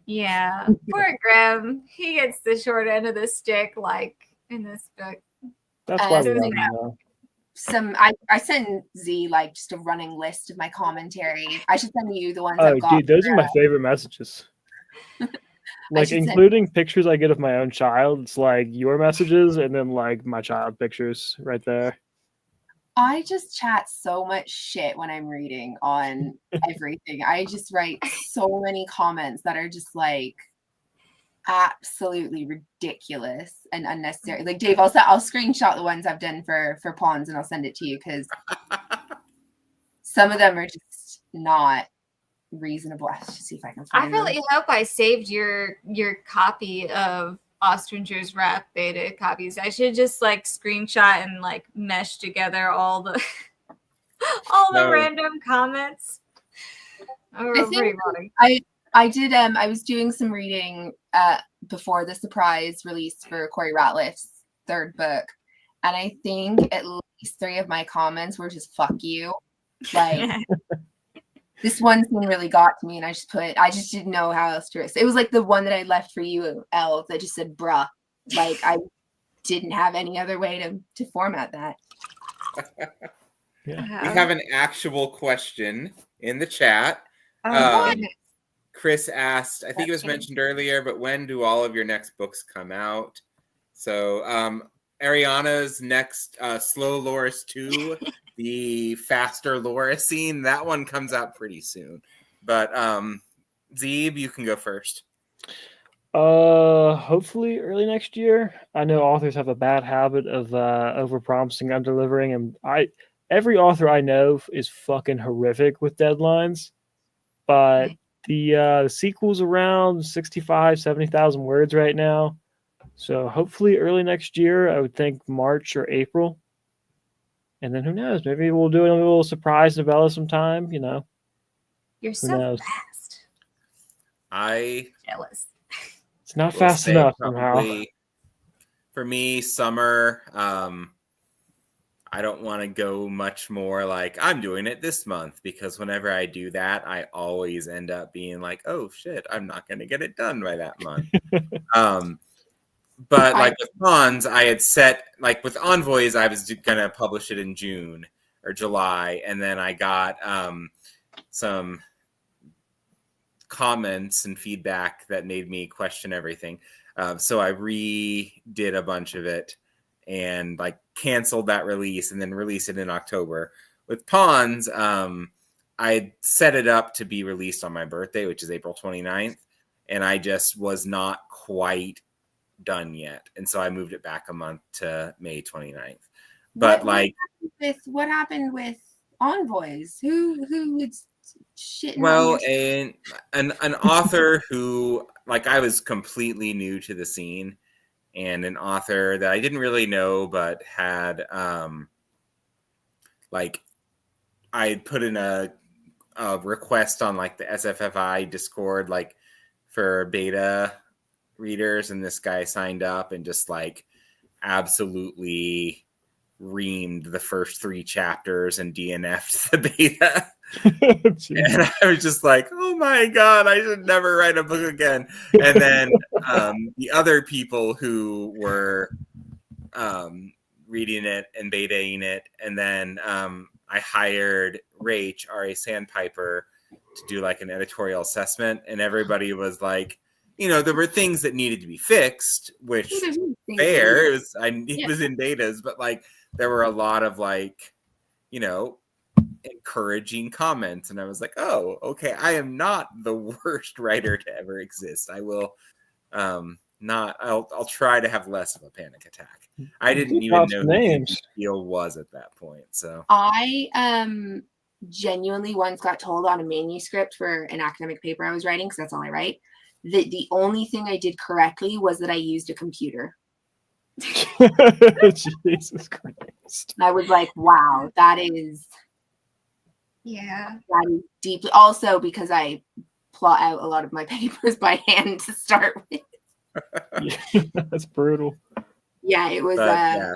Yeah, poor Grimm. He gets the short end of the stick, like in this book. That's why we love him, though. I send Z like just a running list of my commentary. I should send you the ones Oh, I've got. dude, those are my favorite messages. Like including pictures I get of my own child. It's like your messages and then like my child pictures right there. I just chat so much shit when I'm reading on everything. I just write so many comments that are just like absolutely ridiculous and unnecessary. Like Dave, I'll screenshot the ones I've done for Pawns and I'll send it to you because some of them are just not reasonable. Let's just see if I can find I really hope I saved your copy of Ostringer's rap beta copies. I should just like screenshot and like mesh together all the random comments. I did I was doing some reading before the surprise release for Corey Ratliff's third book, and I think at least 3 of my comments were just fuck you. Like this one thing really got to me, and I just didn't know how else to. It was like the one that I left for you, Elle, that just said bruh. Like I didn't have any other way to format that. Yeah. We have an actual question in the chat. Chris asked, I think it was mentioned earlier, but when do all of your next books come out? So Ariana's next Slow Loris 2, the faster Loris scene, that one comes out pretty soon. But Zeeb, you can go first. Hopefully early next year. I know authors have a bad habit of over-promising, under-delivering, and every author I know is fucking horrific with deadlines. But the sequel's around 65, 70,000 words right now. So hopefully early next year, I would think March or April. And then who knows? Maybe we'll do a little surprise novella sometime, you know. You're so fast. Jealous. It's not fast enough somehow. For me, summer, I don't want to go much more like I'm doing it this month, because whenever I do that, I always end up being like, oh shit, I'm not going to get it done by that month. But like with Pawns, I had set, like with Envoys, I was going to publish it in June or July. And then I got some comments and feedback that made me question everything. So I redid a bunch of it and like canceled that release and then released it in October. With Pawns, I set it up to be released on my birthday, which is April 29th. And I just was not quite done yet. And so I moved it back a month to May 29th. But what happened with Envoys? Who would shit? Well, an author who, like, I was completely new to the scene, and an author that I didn't really know, but had, like, I put in a request on, like, the SFFI Discord, like, for beta readers, and this guy signed up and just, like, absolutely reamed the first 3 chapters and DNF'd the beta. And I was just like, oh my God, I should never write a book again. And then the other people who were reading it and betaing it, and then I hired Rach, R.A. Sandpiper, to do like an editorial assessment, and everybody was like, you know, there were things that needed to be fixed, which fair. It was in betas, but like there were a lot of like, you know, encouraging comments, and I was like, oh, okay, I am not the worst writer to ever exist. I will I'll try to have less of a panic attack. I didn't even know who Steele was at that point. So I genuinely once got told on a manuscript for an academic paper I was writing, because that's all I write, that the only thing I did correctly was that I used a computer. Jesus Christ. And I was like, wow, that is deeply, also because I plot out a lot of my papers by hand to start with. Yeah, that's brutal. Yeah, it was that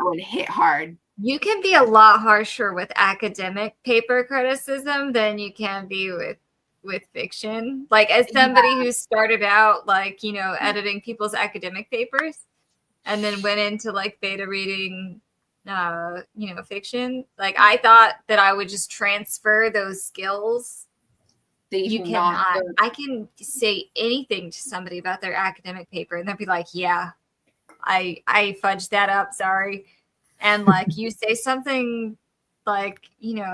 one hit hard. You can be a lot harsher with academic paper criticism than you can be with fiction. Like, as somebody who started out, like, you know, editing people's academic papers and then went into like beta reading fiction. Like I thought that I would just transfer those skills. You cannot. I can say anything to somebody about their academic paper and they'll be like, yeah, I fudged that up. Sorry. And like you say something like,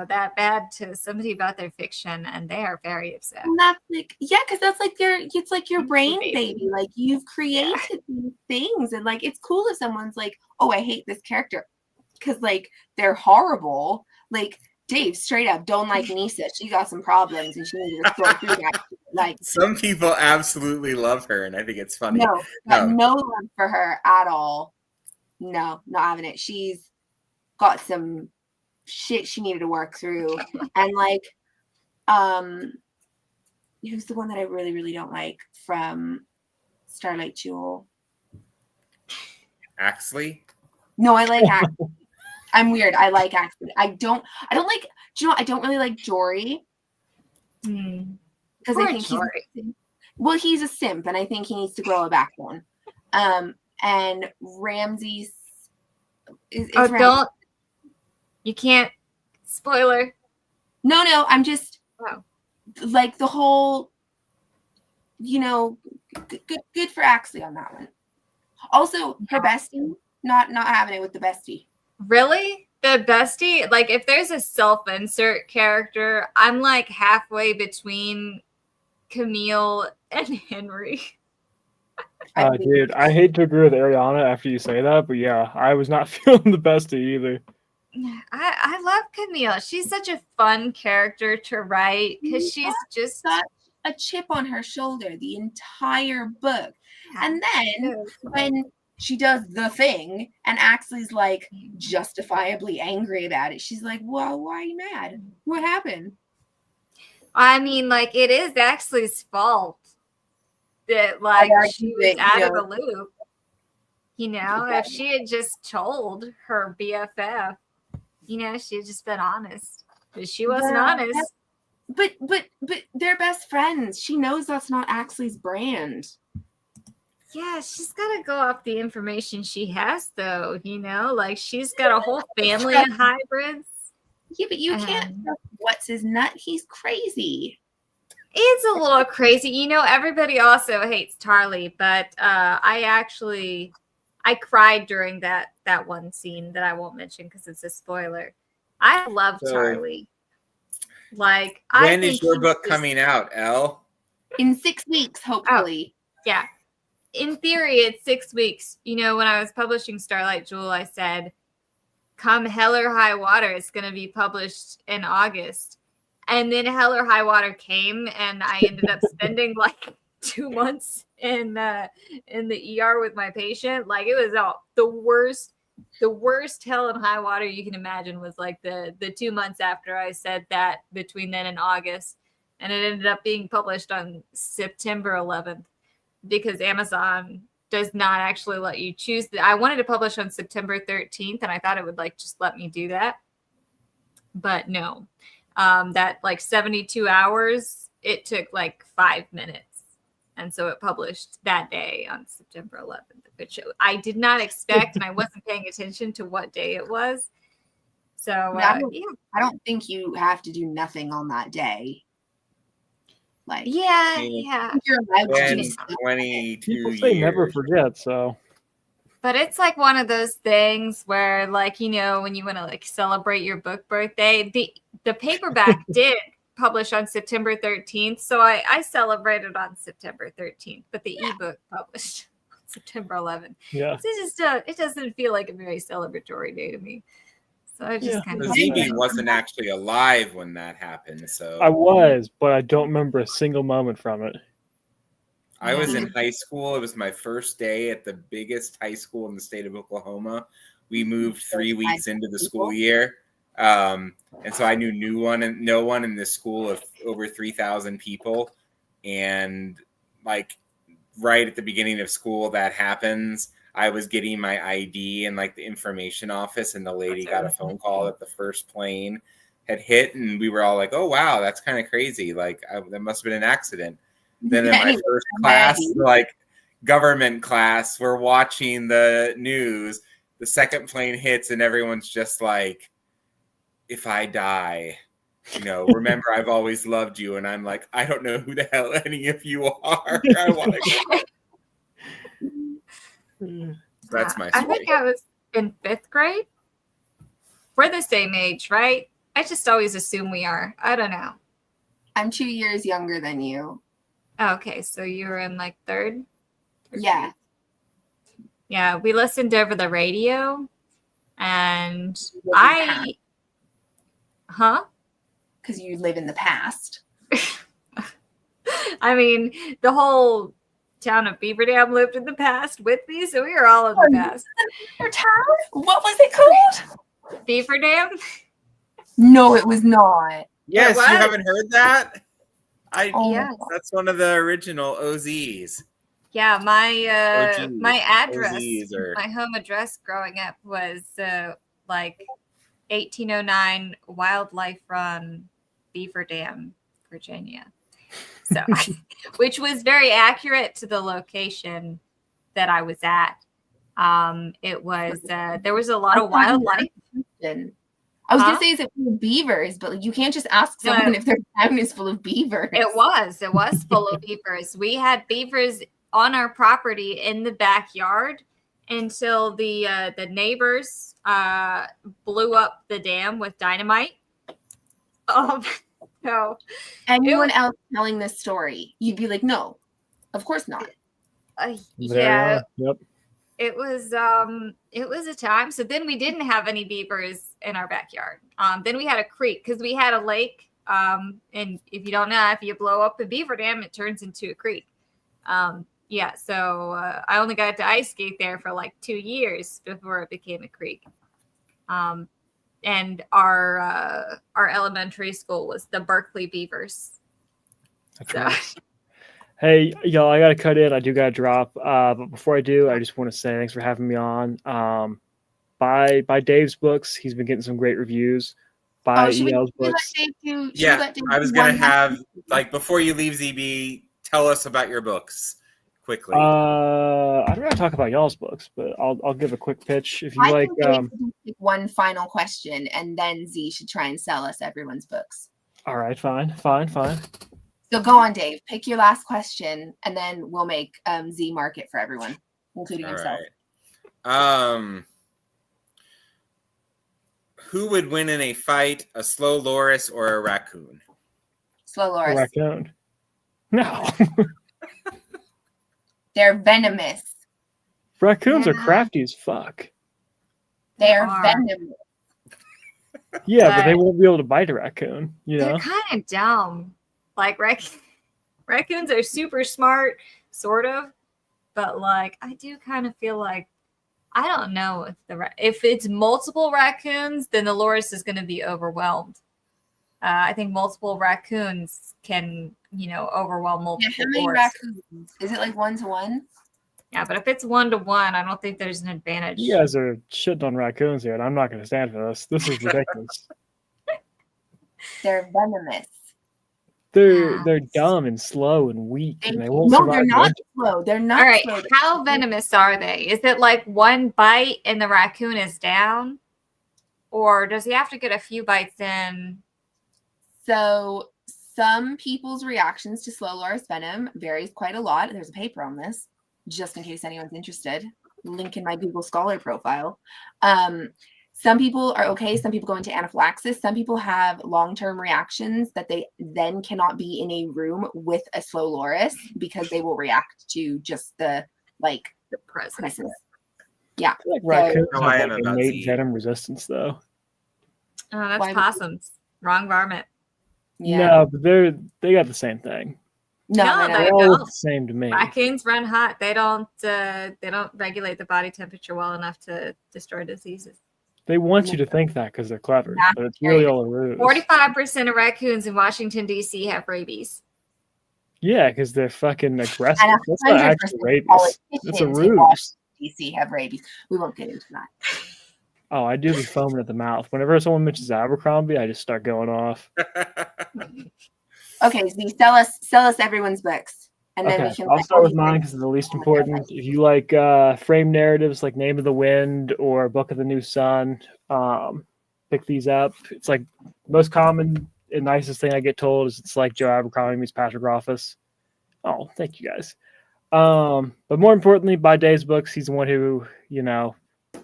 that bad to somebody about their fiction and they are very upset. And that's like, because that's like it's like your brain baby. Like you've created these things and like, it's cool if someone's like, oh, I hate this character because like they're horrible. Like Dave, straight up, don't like Nisa. She got some problems and she needed to sort through that. Like some people absolutely love her and I think it's funny. No love for her at all. No, not having it. She's got some shit she needed to work through. And like, who's the one that I really, really don't like from Starlight Jewel? Axley? No, I like Axley. I'm weird. I like Axley. I don't like, I don't really like Jory. Because I think he's a simp and I think he needs to grow a backbone. And Ramsey's don't, you can't, spoiler. No, I'm just like the whole, good for Axley on that one. Also, her bestie, not having it with the bestie. Really? The bestie? Like if there's a self-insert character, I'm like halfway between Camille and Henry. Dude, I hate to agree with Ariana after you say that, but yeah, I was not feeling the bestie either. I love Camille. She's such a fun character to write because she's just got a chip on her shoulder the entire book. And then when she does the thing and Axley's like justifiably angry about it, she's like, well, why are you mad? What happened? I mean, like, it is Axley's fault that, like, she was out of the loop. If she had just told her BFF, she had just been honest. But she wasn't honest. But they're best friends. She knows that's not Axley's brand. Yeah, she's got to go off the information she has, though, Like, she's got a whole family of hybrids. Yeah, but you can't what's his nut? He's crazy. It's a little crazy. Everybody also hates Tarly, but I cried during that one scene that I won't mention because it's a spoiler. I love Tarly. Like, when is your book coming out, Elle? In 6 weeks, hopefully. Oh, yeah. In theory, it's 6 weeks. When I was publishing Starlight Jewel, I said, come hell or high water, it's going to be published in August. And then hell or high water came, and I ended up spending like 2 months in the ER with my patient. Like, it was the worst hell and high water you can imagine was like the 2 months after I said that between then and August. And it ended up being published on September 11th because Amazon does not actually let you choose. I wanted to publish on September 13th, and I thought it would like just let me do that. But no. That like 72 hours, it took like 5 minutes. And so it published that day on September 11th, which I did not expect, and I wasn't paying attention to what day it was. So I don't think you have to do nothing on that day. Like, yeah. You're allowed to do 22 People say years. never forget, so. But it's like one of those things where, like, when you want to like celebrate your book birthday, the paperback did publish on September 13th, so I celebrated on September 13th, but the ebook published on September 11th. Yeah, so it doesn't feel like a very celebratory day to me. So I just kind of. ZB wasn't actually alive when that happened, so I was, but I don't remember a single moment from it. I was in high school. It was my first day at the biggest high school in the state of Oklahoma. We moved 3 weeks into the school year. And so I knew no one in this school of over 3,000 people. And like right at the beginning of school, that happens. I was getting my ID in like the information office, and the lady got a phone call that the first plane had hit. And we were all like, oh, wow, that's kind of crazy. Like that must have been an accident. Then in my first class, like government class, we're watching the news. the second plane hits and everyone's just like, if I die, remember I've always loved you. And I'm like, I don't know who the hell any of you are. I want to go. That's my story. I think I was in 5th grade. We're the same age, right? I just always assume we are. I don't know. I'm 2 years younger than you. Okay, so you were in like 3rd? Yeah. Yeah, we listened over the radio, and Because you live in the past. I mean, the whole town of Beaver Dam lived in the past with me, so we were all in the past. Your town? What was it called? Beaver Dam? No, it was not. Yes, What? you haven't heard that? Yes. That's one of the original OZs. Yeah, my OGs, my address, OZs or- my home address growing up was like 1809 Wildlife Run, Beaver Dam, Virginia. So, which was very accurate to the location that I was at. It was there was a lot of wildlife. I was gonna say, is it full of beavers? But you can't just ask someone if their town is full of beavers. It was full of beavers. We had beavers on our property in the backyard until the neighbors blew up the dam with dynamite. No. Anyone else telling this story, you'd be like, no, of course not. Yeah. Yep. It was a time. So then we didn't have any beavers in our backyard. Then we had a creek because we had a lake. And if you don't know, if you blow up a beaver dam, it turns into a creek. So I only got to ice skate there for like 2 years before it became a creek. And our elementary school was the Berkeley Beavers. That's right. Hey, y'all, I got to cut in. I do got to drop. But before I do, I just want to say thanks for having me on. Buy Dave's books. He's been getting some great reviews. Buy EL's books. I was going to have, before you leave, ZB, tell us about your books quickly. I don't want to talk about y'all's books, but I'll give a quick pitch if you like. One final question, and then Z should try and sell us everyone's books. All right, fine. So go on, Dave. Pick your last question, and then we'll make Z mark it for everyone, including yourself. Right. Who would win in a fight, a slow loris or a raccoon? Slow loris. A raccoon. No. They're venomous. Raccoons are crafty as fuck. They're venomous. Yeah, but they won't be able to bite a raccoon. They're kind of dumb. Like raccoons are super smart, sort of, but like I do kind of feel like I don't know if it's multiple raccoons, then the loris is going to be overwhelmed. I think multiple raccoons can, overwhelm multiple. How many raccoons? Is it like 1-to-1? Yeah, but if it's 1-to-1, I don't think there's an advantage. You guys are shitting on raccoons here, and I'm not going to stand for this. This is ridiculous. They're venomous. They're dumb and slow and weak, and they won't survive. No, they're not slow. They're not. All right, slow. how venomous are they? Is it like one bite and the raccoon is down, or does he have to get a few bites in? So some people's reactions to slow loris venom varies quite a lot. There's a paper on this, just in case anyone's interested. Link in my Google Scholar profile. Some people are okay. Some people go into anaphylaxis. Some people have long-term reactions that they then cannot be in a room with a slow loris because they will react to just the presence. Yeah. Like raccoons have innate venom resistance, though. Oh, that's possums. Wrong varmint. Yeah. No, but they got the same thing. No, they all look the same to me. Raccoons run hot. They don't regulate the body temperature well enough to destroy diseases. They want you to think that because they're clever, but it's really all a ruse. 45% of raccoons in Washington, D.C. have rabies. Yeah, because they're fucking aggressive. That's not actually rabies. It's a ruse. D.C. have rabies. We won't get into that. Oh, I do be foaming at the mouth. Whenever someone mentions Abercrombie, I just start going off. Okay, Z, sell us everyone's books, And then Okay, we can. I'll like, start with always, mine like, because it's the least oh my God, important. If you like frame narratives like Name of the Wind or Book of the New Sun, pick these up. It's like most common and nicest thing I get told is it's like Joe Abercrombie meets Patrick Rothfuss. Oh, thank you guys. But more importantly, by Dave's books, he's the one who,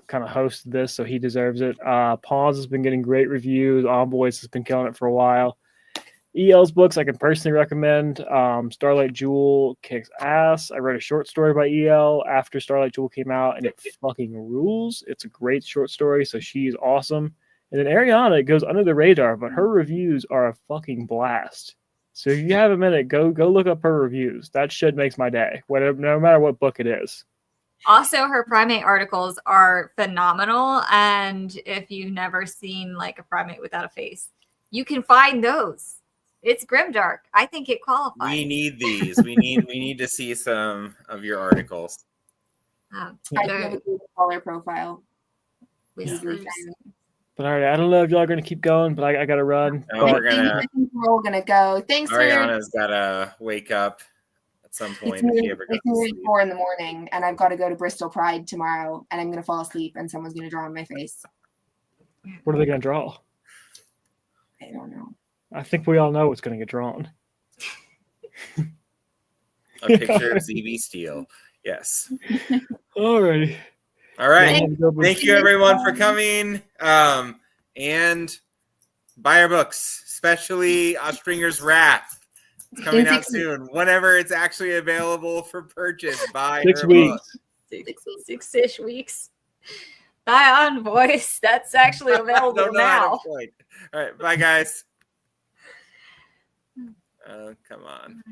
kind of hosted this, so he deserves it. Pawns has been getting great reviews. Envoys has been killing it for a while. EL's books I can personally recommend. Starlight Jewel kicks ass. I read a short story by EL after Starlight Jewel came out, and it fucking rules. It's a great short story, so she's awesome. And then Ariana goes under the radar, but her reviews are a fucking blast. So if you have a minute, go look up her reviews. That shit makes my day, no matter what book it is. Also, her primate articles are phenomenal. And if you've never seen like a primate without a face, you can find those. It's grimdark. I think it qualifies. We need these. We need to see some of your articles. I do have a good color profile. But all right, I don't know if y'all are gonna keep going, but I gotta run. No, we're I think we're all gonna go. Thanks Ariana's gotta wake up at some point if she ever goes to sleep. 4 in the morning, and I've got to go to Bristol Pride tomorrow, and I'm gonna fall asleep, and someone's gonna draw on my face. What are they gonna draw? I don't know. I think we all know what's gonna get drawn. A picture of ZB Steele. Yes. Alrighty. All right. Thank you everyone for coming. And buy our books, especially Ostringer's Wrath. It's coming out soon. Whenever it's actually available for purchase, buy 6 her weeks. book. 6-ish weeks. Buy Envoys. That's actually available now. All right. Bye guys. Come on.